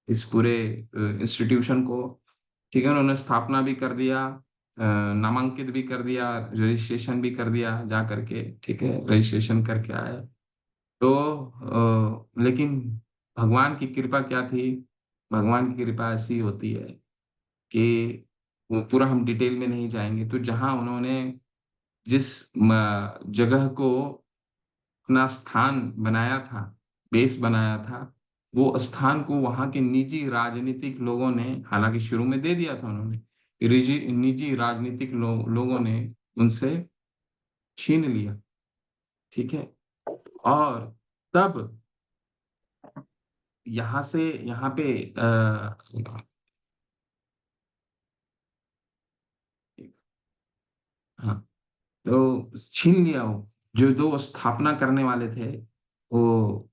इस पूरे इंस्टीट्यूशन को। ठीक है। उन्होंने स्थापना भी कर दिया, नामांकित भी कर दिया, रजिस्ट्रेशन भी कर दिया जा करके। ठीक है। रजिस्ट्रेशन करके आए। तो लेकिन भगवान की कृपा क्या थी? भगवान की कृपा ऐसी होती है कि वो पूरा हम डिटेल में नहीं जाएंगे। तो जहां उन्होंने जिस जगह को अपना स्थान बनाया था, बेस बनाया था, वो स्थान को वहां के निजी राजनीतिक लोगों ने, हालांकि शुरू में दे दिया था उन्होंने, निजी राजनीतिक लोगों ने उनसे छीन लिया। ठीक है। और तब यहाँ से यहाँ पे हाँ, तो छीन लिया। वो जो दो स्थापना करने वाले थे, वो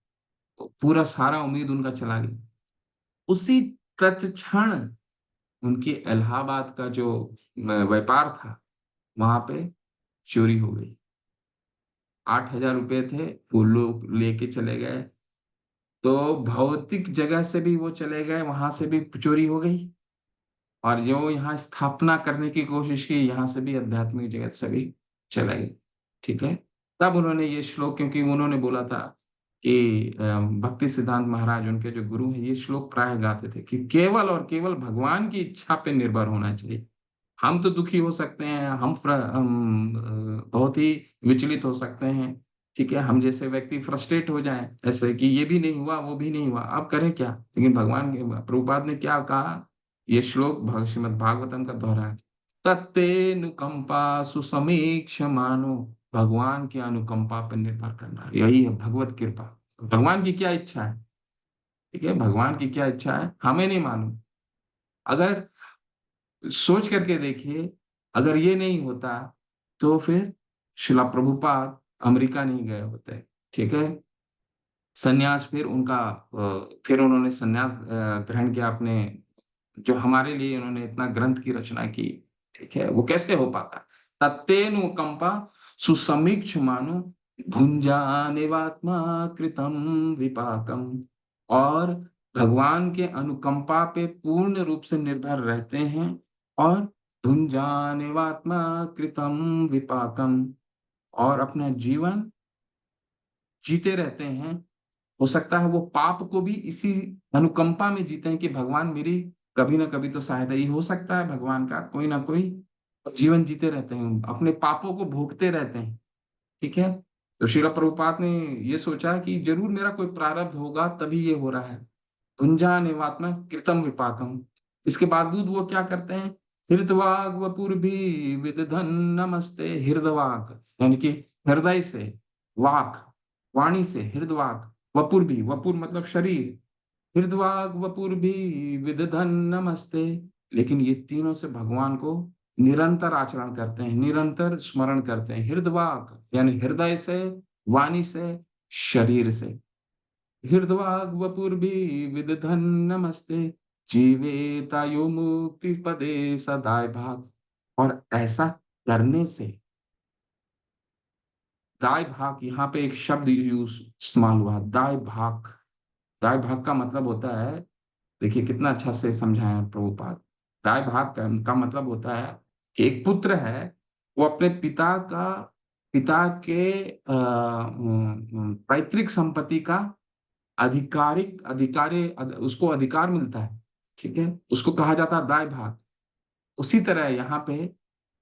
पूरा सारा उम्मीद उनका चला गया। उसी तत्क्षण उनके इलाहाबाद का जो व्यापार था, वहां पे चोरी हो गई। 8,000 रुपए थे, वो लोग लेके चले गए। तो भौतिक जगह से भी वो चले गए, वहां से भी चोरी हो गई, और जो यहाँ स्थापना करने की कोशिश की, यहाँ से भी आध्यात्मिक जगत से भी चले गए। ठीक है, तब उन्होंने ये श्लोक, क्योंकि उन्होंने बोला था कि भक्ति सिद्धांत महाराज उनके जो गुरु हैं, ये श्लोक प्राय गाते थे कि केवल और केवल भगवान की इच्छा पे निर्भर होना चाहिए। हम तो दुखी हो सकते हैं, हम बहुत ही विचलित हो सकते हैं। ठीक है, हम जैसे व्यक्ति फ्रस्ट्रेट हो जाएं, ऐसे कि ये भी नहीं हुआ, वो भी नहीं हुआ, अब करें क्या। लेकिन भगवान के प्रभुपाद ने क्या कहा, ये श्लोक श्रीमद् भागवतम का दोहरा है, तत्तेनुकंपा सुसमीक्ष मानो, भगवान की अनुकंपा पर निर्भर करना, यही है भगवत कृपा। भगवान की क्या इच्छा है, ठीक है, भगवान की क्या इच्छा है हमें नहीं मालूम। अगर सोच करके देखिए, अगर ये नहीं होता तो फिर शिला प्रभुपाद अमेरिका नहीं गए होते। ठीक है, सन्यास फिर उनका फिर उन्होंने सन्यास ग्रहण किया अपने, जो हमारे लिए उन्होंने इतना ग्रंथ की रचना की। ठीक है, वो कैसे हो पाता, तत्तेनु कंपा सुसमीक्ष मानो, भुंजानेवात्मा कृतम विपाकम, और भगवान के अनुकंपा पे पूर्ण रूप से निर्भर रहते हैं, और भुंजानेवात्मा कृतम विपाकम, और अपना जीवन जीते रहते हैं। हो सकता है वो पाप को भी इसी अनुकंपा में जीते हैं कि भगवान मेरी कभी ना कभी तो सहायता, ही हो सकता है भगवान का कोई ना कोई, जीवन जीते रहते हैं, अपने पापों को भोगते रहते हैं। ठीक है, तो श्रील प्रभुपाद ने ये सोचा कि जरूर मेरा कोई प्रारब्ध होगा तभी ये हो रहा है, भुंजा निवात्मा कृतम विपाकम। इसके बावजूद वो क्या करते हैं, हृदवाग वपुर्भी विदधन नमस्ते, हृदवाग यानी कि हृदय से, वाक वाणी से, हृदवाग, वपुर भी, वपुर मतलब शरीर, हृदवाग वपुर भी विदधन नमस्ते, लेकिन ये तीनों से भगवान को निरंतर आचरण करते हैं, निरंतर स्मरण करते हैं। हृदवाग यानी हृदय से, वाणी से, शरीर से, हृदवाग वपुर भी विदधन नमस्ते, जीवेतायु मुक्ति पदे सदाय भाग। और ऐसा करने से, दाय भाग, यहाँ पे एक शब्द यूज इस्तेमाल हुआ, दाय भाग। दाय भाग का मतलब होता है, देखिए कितना अच्छा से समझाया है प्रभुपाद। दाय भाग का मतलब होता है कि एक पुत्र है, वो अपने पिता के पैतृक संपत्ति का उसको अधिकार मिलता है। ठीक है, उसको कहा जाता है दाय भाग। उसी तरह यहाँ पे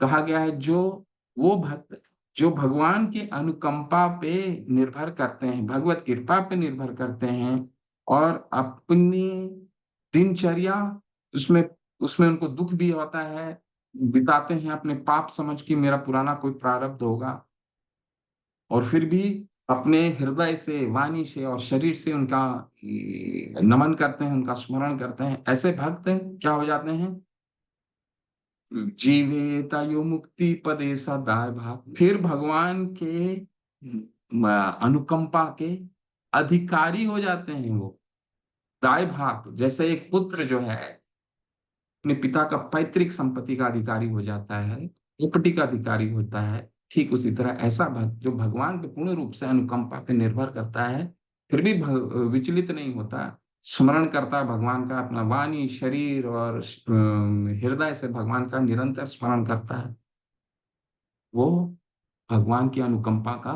कहा गया है, जो वो भक्त जो भगवान की अनुकंपा पे निर्भर करते हैं, भगवत कृपा पे निर्भर करते हैं, और अपनी दिनचर्या उसमें उसमें उनको दुख भी होता है, बिताते हैं अपने पाप समझ के मेरा पुराना कोई प्रारब्ध होगा, और फिर भी अपने हृदय से, वाणी से और शरीर से उनका नमन करते हैं, उनका स्मरण करते हैं। ऐसे भक्त क्या हो जाते हैं, जीवेतायु मुक्ति पदे सदाय भाग, फिर भगवान के अनुकंपा के अधिकारी हो जाते हैं वो। दाय भाग जैसे एक पुत्र जो है अपने पिता का पैतृक संपत्ति का अधिकारी हो जाता है, प्रॉपर्टी का अधिकारी होता है, ठीक उसी तरह ऐसा भक्त जो भगवान पे पूर्ण रूप से अनुकंपा पे निर्भर करता है, फिर भी विचलित नहीं होता, स्मरण करता है भगवान का, अपना वाणी, शरीर और हृदय से भगवान का निरंतर स्मरण करता है, वो भगवान की अनुकंपा का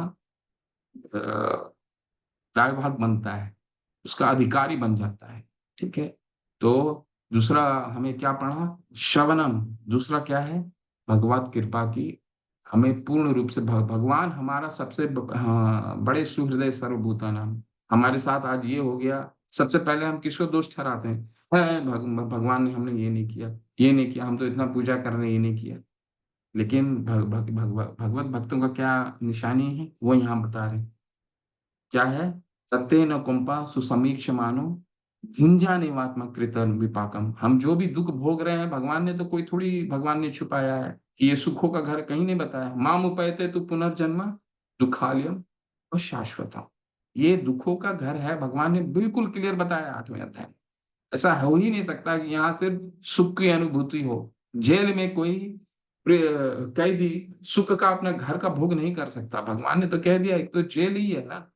दायभाग बनता है, उसका अधिकारी बन जाता है। ठीक है, तो दूसरा हमें क्या पढ़ा, श्रवणम, दूसरा क्या है, भगवत कृपा की, हमें पूर्ण रूप से भगवान हमारा सबसे हाँ, बड़े सुहृदय सर्वभूतानाम। हमारे साथ आज ये हो गया, सबसे पहले हम किसको दोष ठहराते हैं, भगवान ने, हमने ये नहीं किया, ये नहीं किया, हम तो इतना पूजा कर रहे हैं, ये नहीं किया। लेकिन भगवत भक्तों का क्या निशानी है, वो यहाँ बता रहे हैं, क्या है, सत्येन कुंपा सुसमीक्ष मानो, भुंजानेवात्मक कृतन विपाकम। हम जो भी दुख भोग रहे हैं, भगवान ने तो कोई थोड़ी, भगवान ने छुपाया है कि ये सुखों का घर कहीं नहीं बताया, माम उपैते तु पुनर्जन्म दुखालयम और शाश्वतम, ये दुखों का घर है, भगवान ने बिल्कुल क्लियर बताया 8वें अध्याय। ऐसा हो ही नहीं सकता कि यहाँ सिर्फ सुख की अनुभूति हो। जेल में कोई कैदी सुख का अपना घर का भोग नहीं कर सकता, भगवान ने तो कह दिया, एक तो जेल ही है ना,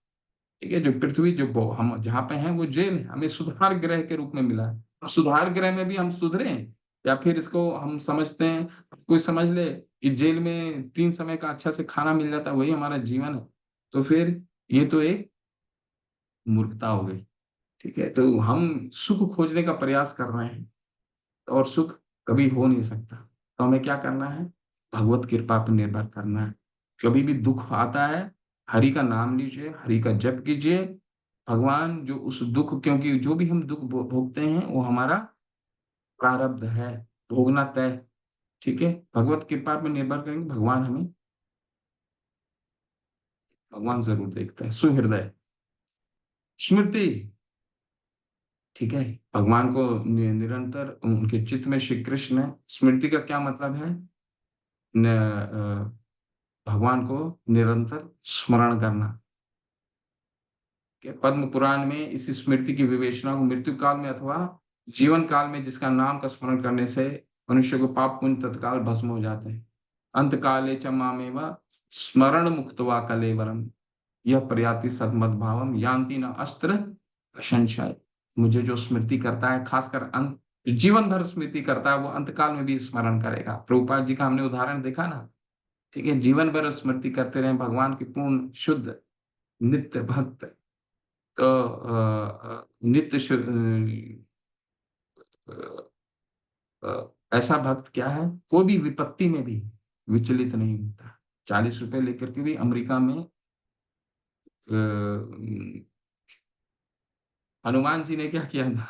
ठीक है, जो पृथ्वी हम जहाँ पे हैं वो जेल है, हमें सुधार ग्रह के रूप में मिला है। और सुधार ग्रह में भी हम सुधरे हैं, या फिर इसको हम समझते हैं, कोई समझ ले कि जेल में 3 समय का अच्छा से खाना मिल जाता है, वही हमारा जीवन है, तो फिर ये तो एक मूर्खता हो गई। ठीक है, तो हम सुख खोजने का प्रयास कर रहे हैं, और सुख कभी हो नहीं सकता। तो हमें क्या करना है? भगवत कृपा पर निर्भर करना है। कभी भी दुख आता है, हरि का नाम लीजिए, हरि का जप कीजिए। भगवान जो उस दुख, क्योंकि जो भी हम दुख भोगते हैं वो हमारा प्रारब्ध है, भोगना तय। ठीक है, भगवत कृपा पर निर्भर करेंगे, भगवान जरूर देखता है। सुहृदय स्मृति, ठीक है, भगवान को निरंतर उनके चित्त में श्री कृष्ण है। स्मृति का क्या मतलब है? भगवान को निरंतर स्मरण करना। पद्म पुराण में इस स्मृति की विवेचना को मृत्यु काल में अथवा जीवन काल में जिसका नाम का स्मरण करने से मनुष्य को पाप पुण्य तत्काल भस्म हो जाते हैं। अंत काले च मामेव स्मरण मुक्त्वा कलेवरम यह प्रयाति सद्मद भावम यान्ति न अस्त्र संशय। मुझे जो स्मृति करता है, खासकर अंत, जीवन भर स्मृति करता है, वो अंतकाल में भी स्मरण करेगा। प्रभुपाद जी का हमने उदाहरण देखा ना। ठीक है, जीवन भर स्मृति करते रहे, भगवान की पूर्ण शुद्ध नित्य भक्त। तो नित्य ऐसा भक्त क्या है? कोई भी विपत्ति में भी विचलित नहीं होता। 40 रुपए लेकर के भी अमेरिका में हनुमान जी ने क्या किया था?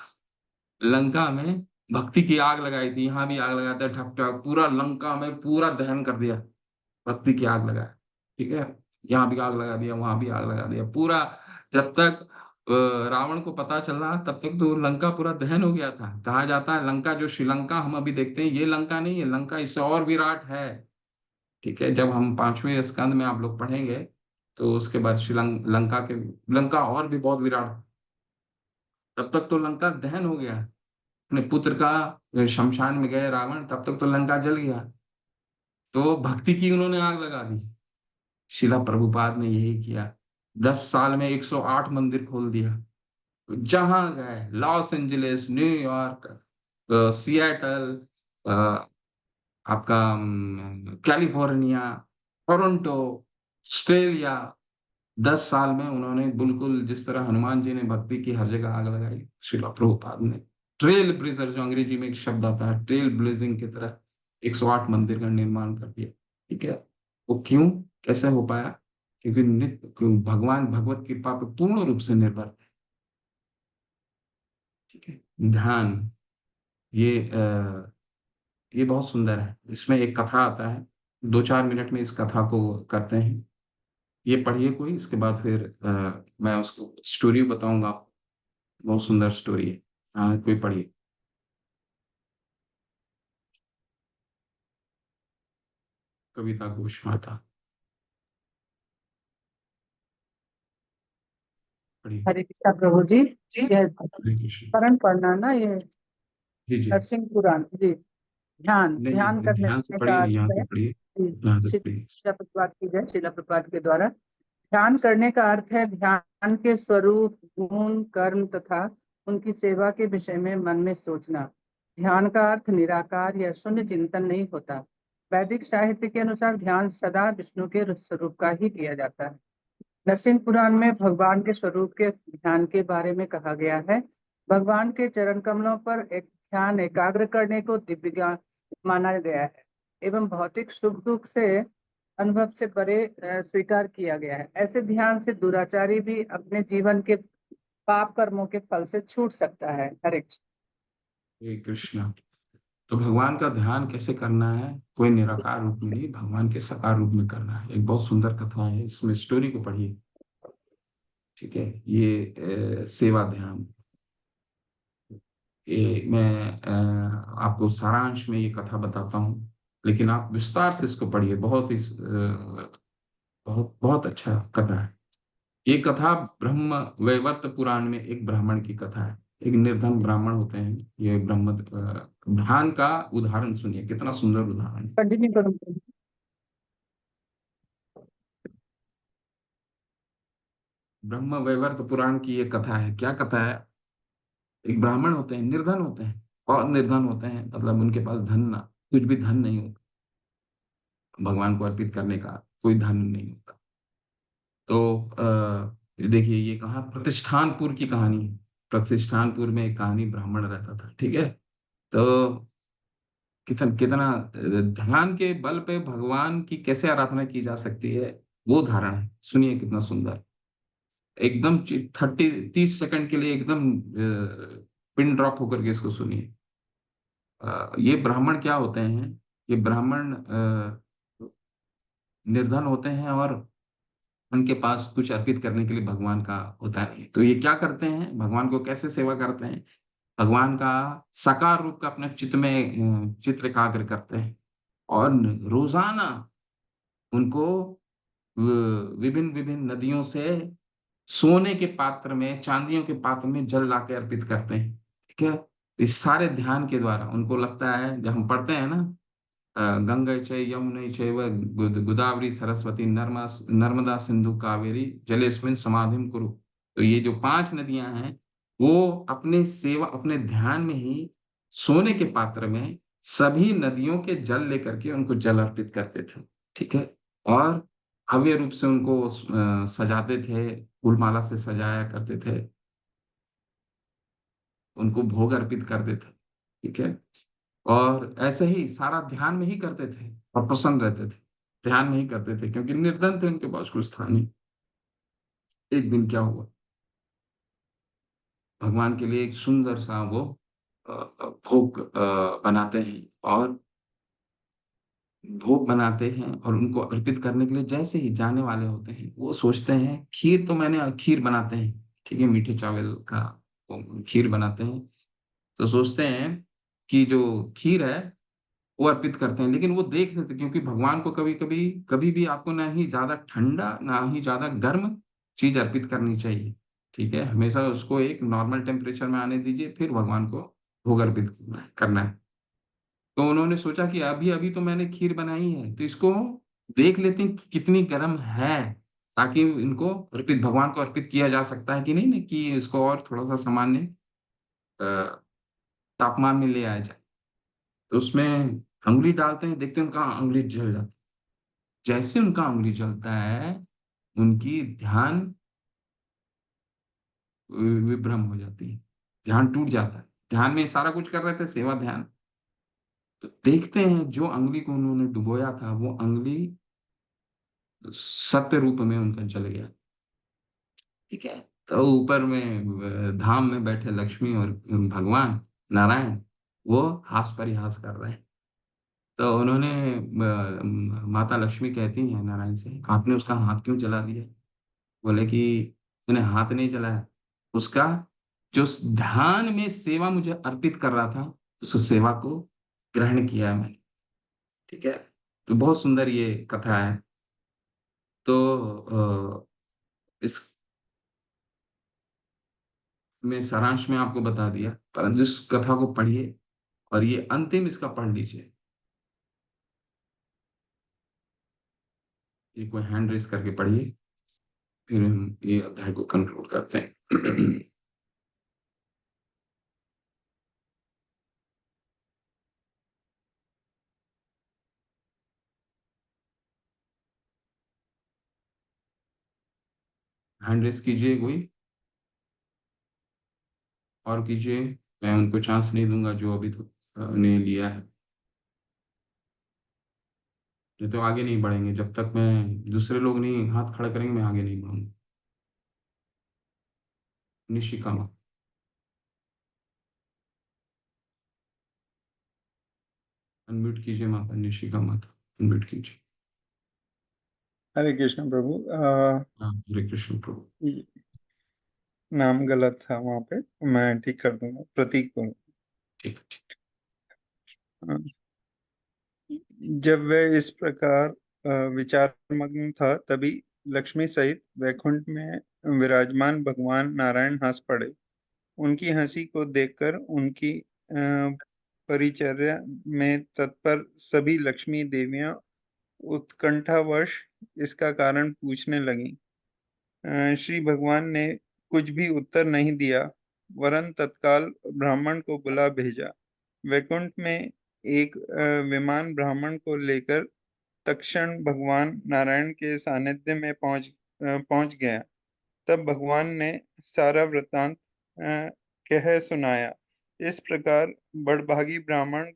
लंका में भक्ति की आग लगाई थी। यहाँ भी आग लगाता है, ठप ठप, पूरा लंका में पूरा दहन कर दिया, भक्ति की आग लगाया। ठीक है, यहाँ भी आग लगा दिया, वहां भी आग लगा दिया, पूरा। जब तक रावण को पता चला तब तक तो लंका पूरा दहन हो गया था। कहा जाता है लंका जो श्रीलंका हम अभी देखते हैं, ये लंका नहीं है, लंका इससे और विराट है। ठीक है, जब हम 5वें स्कंद में आप लोग पढ़ेंगे तो उसके बाद लंका और भी बहुत विराट। तब तक तो लंका दहन हो गया। अपने पुत्र का शमशान में गए रावण, तब तक तो लंका जल गया। तो भक्ति की उन्होंने आग लगा दी। शिला प्रभुपाद ने यही किया। 10 साल में 108 मंदिर खोल दिया। जहां गए, लॉस एंजलिस, न्यूयॉर्क, सिएटल, आपका कैलिफोर्निया, टोरंटो, ऑस्ट्रेलिया, 10 साल में उन्होंने बिल्कुल जिस तरह हनुमान जी ने भक्ति की हर जगह आग लगाई, शिला प्रभुपाद ने ट्रेल ब्लेजर, जो अंग्रेजी में एक शब्द आता है, ट्रेल ब्लेजिंग की तरह 108 मंदिर का निर्माण कर दिया। ठीक है, वो क्यों, कैसे हो पाया? क्योंकि भगवान भगवत कृपा पे पूर्ण रूप से निर्भर थे। ठीक है, ध्यान, ये ये बहुत सुंदर है। इसमें एक कथा आता है, 2-4 मिनट में इस कथा को करते हैं। ये पढ़िए कोई, इसके बाद फिर मैं उसको स्टोरी बताऊंगा। बहुत सुंदर स्टोरी है। हाँ, कोई पढ़िए। कविता घोष माता, पढ़िए। हरे कृष्णा प्रभु जी। यह हरे कृष्ण। स्मरण पढ़ना ना, ये जी जी, नरसिंह पुराण जी। ध्यान नहीं ध्यान नहीं, ध्यान से करने का पढ़िए, यहाँ अर्थ से है पढ़िए, जी, यहाँ से पढ़िए। शिला प्रभुपाद की जय। शिला प्रभुपाद के द्वारा ध्यान करने का अर्थ है ध्यान के स्वरूप, गुण, कर्म तथा उनकी सेवा के विषय में मन में सोचना। ध्यान का अर्थ निराकार या शून्य चिंतन नहीं होता। वैदिक साहित्य के अनुसार ध्यान सदा विष्णु के स्वरूप का ही किया जाता है। नरसिंह पुराण में भगवान के स्वरूप के ध्यान के बारे में कहा गया है। भगवान के चरण कमलों पर एक ध्यान एकाग्र करने को दिव्य ज्ञान माना गया है एवं भौतिक सुख दुख से अनुभव से परे स्वीकार किया गया है। ऐसे ध्यान से दुराचारी भी अपने जीवन के पाप कर्मों के फल से छूट सकता है। हरे कृष्ण। हरे कृष्ण। तो भगवान का ध्यान कैसे करना है? कोई निराकार रूप में नहीं, भगवान के साकार रूप में करना है। एक बहुत सुंदर कथा है, इसमें स्टोरी को पढ़िए। ठीक है, ये सेवा ध्यान, ये मैं आपको सारांश में ये कथा बताता हूँ, लेकिन आप विस्तार से इसको पढ़िए। बहुत ही बहुत बहुत अच्छा कथा है ये कथा। ब्रह्म वैवर्त पुराण में एक ब्राह्मण की कथा है। एक निर्धन ब्राह्मण होते हैं, ये ध्यान का उदाहरण सुनिए, कितना सुंदर उदाहरण है। कंटिन्यू करूँ? ब्रह्म वैवर्त पुराण की ये कथा है। क्या कथा है? एक ब्राह्मण होते हैं, निर्धन होते हैं, और निर्धन होते हैं मतलब उनके पास धन ना कुछ भी धन नहीं होता, भगवान को अर्पित करने का कोई धन नहीं होता। तो देखिए ये कहाँ प्रतिष्ठानपुर की कहानी है। प्रतिष्ठानपुर में एक कहानी ब्राह्मण रहता था, ठीक है। तो कितना कितना ध्यान के बल पे भगवान की कैसे आराधना की जा सकती है, वो उदाहरण है। सुनिए कितना सुंदर। एकदम 30 सेकंड के लिए एकदम पिन ड्रॉप होकर के इसको सुनिए। ये ब्राह्मण क्या होते हैं? ये ब्राह्मण निर्धन होते हैं और उनके पास कुछ अर्पित करने के लिए भगवान का होता नहीं। तो ये क्या करते हैं, भगवान को कैसे सेवा करते हैं? भगवान का साकार रूप का अपने चित्त में चित्र एकाग्र करते हैं, और रोजाना उनको विभिन्न विभिन्न नदियों से सोने के पात्र में, चांदियों के पात्र में जल लाके अर्पित करते हैं, ठीक है। इस सारे ध्यान के द्वारा उनको लगता है, जब हम पढ़ते हैं ना, गंगा च यमुना चैव गोदावरी सरस्वती नर्मदा सिंधु कावेरी जलेस्मिन् समाधिम कुरु। तो ये जो 5 नदियां हैं, वो अपने सेवा अपने ध्यान में ही सोने के पात्र में सभी नदियों के जल लेकर के उनको जल अर्पित करते थे, ठीक है। और भव्य रूप से उनको सजाते थे, फूल माला से सजाया करते थे, उनको भोग अर्पित करते थे, ठीक है। और ऐसे ही सारा ध्यान में ही करते थे और प्रसन्न रहते थे। ध्यान में ही करते थे क्योंकि निर्धन थे, उनके पास कुछ था नहीं। एक दिन क्या हुआ, भगवान के लिए एक सुंदर सा वो भोग बनाते हैं, और भोग बनाते हैं और उनको अर्पित करने के लिए जैसे ही जाने वाले होते हैं, वो सोचते हैं खीर, तो मैंने खीर बनाते हैं, ठीक है, मीठे चावल का वो खीर बनाते हैं। तो सोचते हैं कि जो खीर है वो अर्पित करते हैं, लेकिन वो देख लेते, क्योंकि भगवान को कभी कभी कभी भी आपको ना ही ज्यादा ठंडा ना ही ज्यादा गर्म चीज अर्पित करनी चाहिए, ठीक है। हमेशा उसको एक नॉर्मल टेम्परेचर में आने दीजिए, फिर भगवान को भोग अर्पित करना है। तो उन्होंने सोचा कि अभी अभी तो मैंने खीर बनाई है, तो इसको देख लेते हैं कि कितनी गर्म है, ताकि इनको अर्पित भगवान को अर्पित किया जा सकता है कि नहीं, कि इसको और थोड़ा सा सामान्य तापमान में ले आया जाए। तो उसमें अंगुली डालते हैं, देखते हैं उनका अंगुली जल जाती है। जैसे उनका अंगुली जलता है, उनकी ध्यान विभ्रम हो जाती है, ध्यान टूट जाता है। ध्यान में सारा कुछ कर रहे थे, सेवा ध्यान। तो देखते हैं जो अंगुली को उन्होंने डुबोया था, वो अंगुली सत्य रूप में उनका जल गया, ठीक है। तो ऊपर में धाम में बैठे लक्ष्मी और भगवान नारायण, वो हास परिहास कर रहे हैं। तो उन्होंने माता लक्ष्मी कहती हैं नारायण से, आपने उसका हाथ क्यों जला दिया? बोले कि मैंने हाथ नहीं जलाया, उसका जो ध्यान में सेवा मुझे अर्पित कर रहा था, उस सेवा को ग्रहण किया है मैंने, ठीक है। तो बहुत सुंदर ये कथा है। तो इस में सारांश में आपको बता दिया, परंतु इस कथा को पढ़िए, और ये अंतिम इसका पढ़ लीजिए। ये कोई हैंड रेस करके पढ़िए, फिर हम ये अध्याय को कंक्लूड करते हैं। हैंड रेस कीजिए कोई, और कीजिए। मैं उनको चांस नहीं दूंगा जो अभी तो ने लिया है, ये तो आगे नहीं बढ़ेंगे जब तक मैं दूसरे लोग नहीं हाथ खड़ा करेंगे, मैं आगे नहीं बढ़ूंगा। निशिका माँ, अनम्यूट कीजिए माता, निशिका माता अनम्यूट कीजिए। हरे कृष्ण प्रभु। हाँ, हरे कृष्ण प्रभु। ये नाम गलत था वहां पे, मैं ठीक कर दूंगा, प्रतीक को। ठीक है, ठीक। जब वह इस प्रकार विचार मग्न था, तभी लक्ष्मी सहित वैकुंठ में विराजमान भगवान नारायण हंस पड़े। उनकी हंसी को देखकर उनकी परिचर्या में तत्पर सभी लक्ष्मी देवियां उत्कंठावश इसका कारण पूछने लगीं। श्री भगवान ने कुछ भी उत्तर नहीं दिया, वरन तत्काल ब्राह्मण को बुला भेजा। वैकुंठ में एक विमान ब्राह्मण को लेकर तत्क्षण भगवान नारायण के सानिध्य में पहुंच गया। तब भगवान ने सारा वृत्तांत कह सुनाया। इस प्रकार बड़भागी ब्राह्मण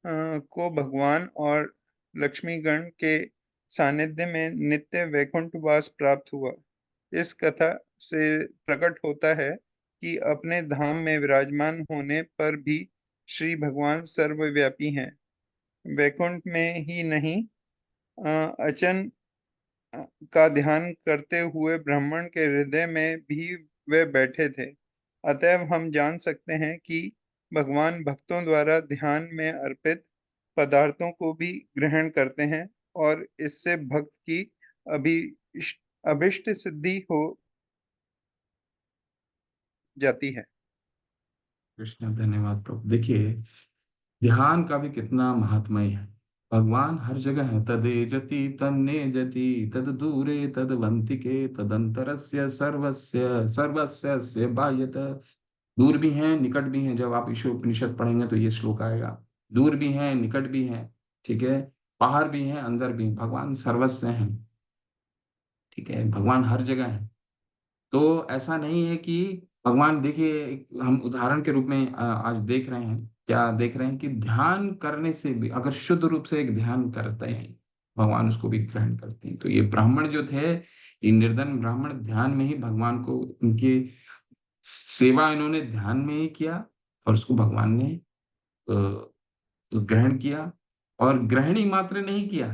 को भगवान और लक्ष्मीगण के सानिध्य में नित्य वैकुंठवास प्राप्त हुआ। इस कथा से प्रकट होता है कि अपने धाम में विराजमान होने पर भी श्री भगवान सर्वव्यापी हैं। वैकुंठ में ही नहीं, अचन का ध्यान करते हुए ब्राह्मण के हृदय में भी वे बैठे थे। अतएव हम जान सकते हैं कि भगवान भक्तों द्वारा ध्यान में अर्पित पदार्थों को भी ग्रहण करते हैं और इससे भक्त की अभिष्ट सिद्धि हो जाती है। कृष्ण, धन्यवाद प्रभु। देखिए, ध्यान का भी कितना महात्म्य है। भगवान हर जगह है। तदेजति तन्नेजति तद दूरे तदवंतिके तदंतरस्य सर्वस्य सर्वस्य बाह्यत। दूर भी हैं, निकट भी हैं। जब आप ईशो उपनिषद पढ़ेंगे तो ये श्लोक आएगा। दूर भी हैं, निकट भी हैं, ठीक है, बाहर भी हैं, अंदर भी हैं। भगवान सर्वस्व हैं, ठीक है, भगवान हर जगह है। तो ऐसा नहीं है कि भगवान, देखिए, हम उदाहरण के रूप में आज देख रहे हैं, क्या देख रहे हैं कि ध्यान करने से भी अगर शुद्ध रूप से एक ध्यान करते हैं, भगवान उसको भी ग्रहण करते हैं। तो ये ब्राह्मण जो थे, ये निर्धन ब्राह्मण ध्यान में ही भगवान को, उनकी सेवा इन्होंने ध्यान में ही किया और उसको भगवान ने ग्रहण किया। और ग्रहण ही मात्र नहीं किया,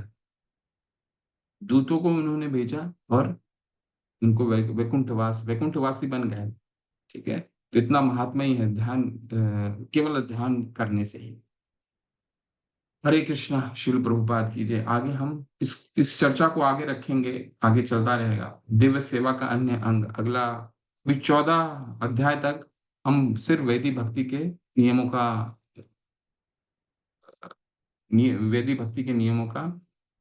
दूतों को उन्होंने भेजा और उनको वैकुंठवासी बन गए, ठीक है। तो इतना महात्मा ही है ध्यान, केवल ध्यान करने से ही। हरे कृष्णा, शिल प्रभुपाद की जय। आगे हम इस चर्चा को आगे रखेंगे, आगे चलता रहेगा। दिव्य सेवा का अन्य अंग, अगला भी 14 अध्याय तक हम सिर्फ वैदिक भक्ति के नियमों का, वैदिक भक्ति के नियमों का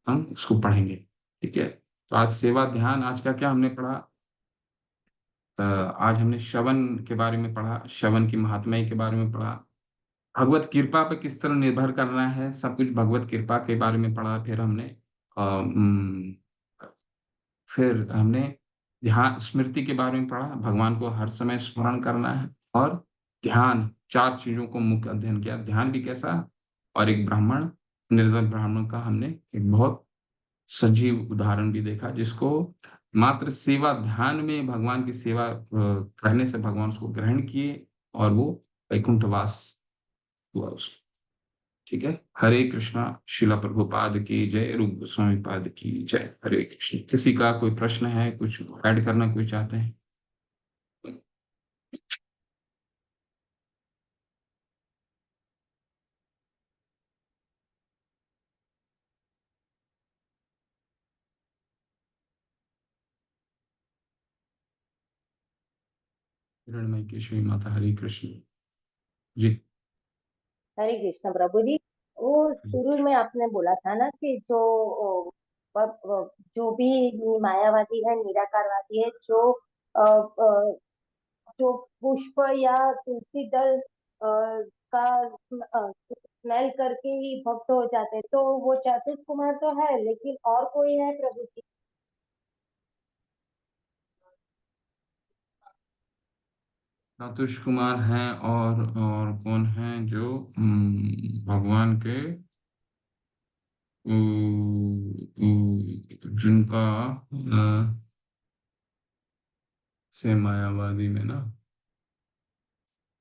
हम उसको पढ़ेंगे, ठीक है। तो आज सेवा ध्यान, आज का क्या हमने पढ़ा? आज हमने श्रवण के बारे में पढ़ा, श्रवण की महात्म्य के बारे में पढ़ा, भगवत कृपा पे किस तरह निर्भर करना है, सब कुछ भगवत कृपा के बारे में पढ़ा। फिर हमने ध्यान स्मृति के बारे में पढ़ा, भगवान को हर समय स्मरण करना है। और ध्यान, 4 चीजों को मुख्य अध्ययन किया। ध्यान भी कैसा, और एक ब्राह्मण, निर्धन ब्राह्मण का हमने एक बहुत सजीव उदाहरण भी देखा, जिसको मात्र सेवा ध्यान में भगवान की सेवा करने से भगवान उसको ग्रहण किए और वो वैकुंठवास हुआ उसको, ठीक है। हरे कृष्णा, शिला प्रभुपाद की जय, रूप गोस्वामी पाद की जय। हरे कृष्ण। किसी का कोई प्रश्न है, कुछ ऐड करना कोई चाहते हैं? हिरणमय केशवी माता, हरे कृष्ण जी। हरे कृष्ण प्रभु जी। वो शुरू में आपने बोला था ना कि जो भी मायावादी है, निराकारवादी है, अ, अ, जो पुष्प या तुलसी दल का स्मेल करके ही भक्त हो जाते हैं, तो वो चतुष कुमार तो है, लेकिन और कोई है प्रभु जी? रातुष कुमार हैं, और कौन है जो भगवान के जिनका से मायावादी में ना,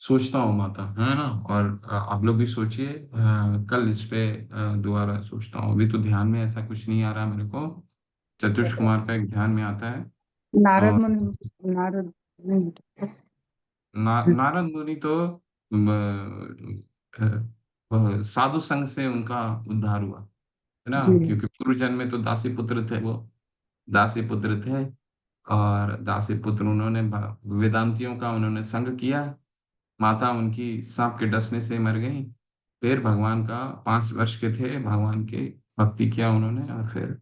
सोचता हूँ माता, है ना। और आप लोग भी सोचिए, कल इस पे दोबारा सोचता हूँ। अभी तो ध्यान में ऐसा कुछ नहीं आ रहा मेरे को। चतुष कुमार का एक ध्यान में आता है। नारद और मुनि, नारद नहीं, नारद मुनि तो वह साधु संघ से उनका उद्धार हुआ, है ना। जी क्योंकि पूर्व जन्म में तो दासी पुत्र थे वो, दासी पुत्र थे। और दासी पुत्र उन्होंने वेदांतियों का उन्होंने संग किया। माता उनकी सांप के डसने से मर गई। फिर भगवान का 5 वर्ष के थे, भगवान के भक्ति किया उन्होंने, और फिर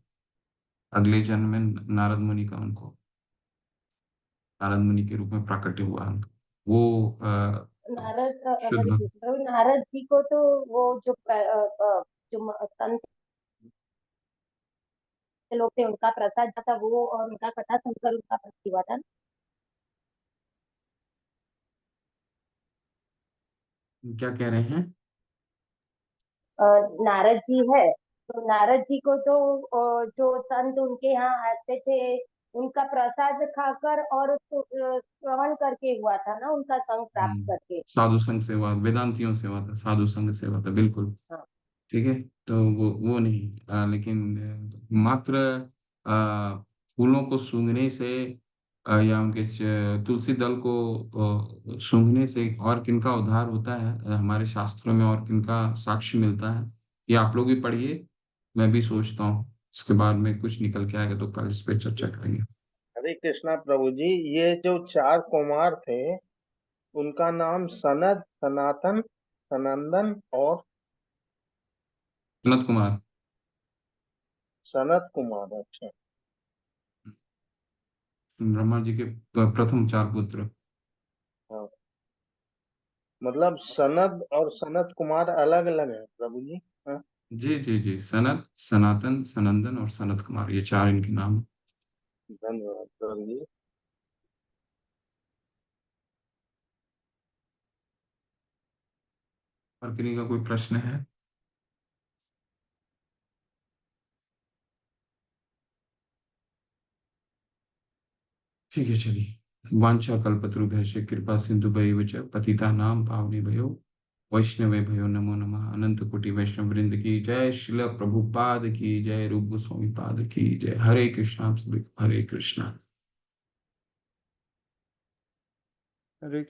अगले जन्म में नारद मुनि का उनको नारद मुनि के रूप में प्राकट्य हुआ। वो शुद्ध हरे भक्त। कृष्ण प्रभु, नारद जी को तो वो जो संत लोग थे उनका प्रसाद था वो, और उनका कथा सुनकर उनका भक्ति हुआ था। क्या कह रहे हैं? नारद जी है, तो नारद जी को तो जो संत उनके यहाँ आते थे उनका प्रसाद खाकर और उसको श्रवण करके हुआ था ना, उनका संग प्राप्त करके। साधु संघ से हुआ, वेदांतियों से हुआ था, साधु संघ से हुआ था, बिल्कुल। हाँ। ठीक है। तो वो नहीं, लेकिन मात्र फूलों को सूंघने से या उनके तुलसी दल को सूंघने से और किनका उद्धार होता है, हमारे शास्त्रों में और किनका साक्ष्य मिलता है, ये आप लोग भी पढ़िए, मैं भी सोचता हूँ। इसके बाद में कुछ निकल के आएगा तो कल इस पे चर्चा करेंगे। हरे कृष्णा प्रभु जी, ये जो 4 कुमार थे उनका नाम सनद, सनातन, सनंदन और सनत कुमार। सनत कुमार। अच्छा, ब्रह्मा जी के प्रथम 4 पुत्र। हाँ, मतलब सनद और सनत कुमार अलग अलग है प्रभु जी। हाँ, जी जी जी, सनत, सनातन, सनंदन और सनत कुमार, ये 4 इनके नाम हैं। धन्यवाद प्रभु जी। और किन्हीं का कोई प्रश्न है? ठीक है, चलिए। वांछा कल्पतरुभ्यश्च कृपा सिंधुभ्यैव च पतितानां पावनेभ्यो वैष्णवेभ्यो नमो नमः। अनंत कोटि वैष्णव वृंद की जय। श्रील प्रभुपाद की जय। रूप गोस्वामी पाद की जय। हरे कृष्णा, आप सभी को हरे कृष्णा। हरे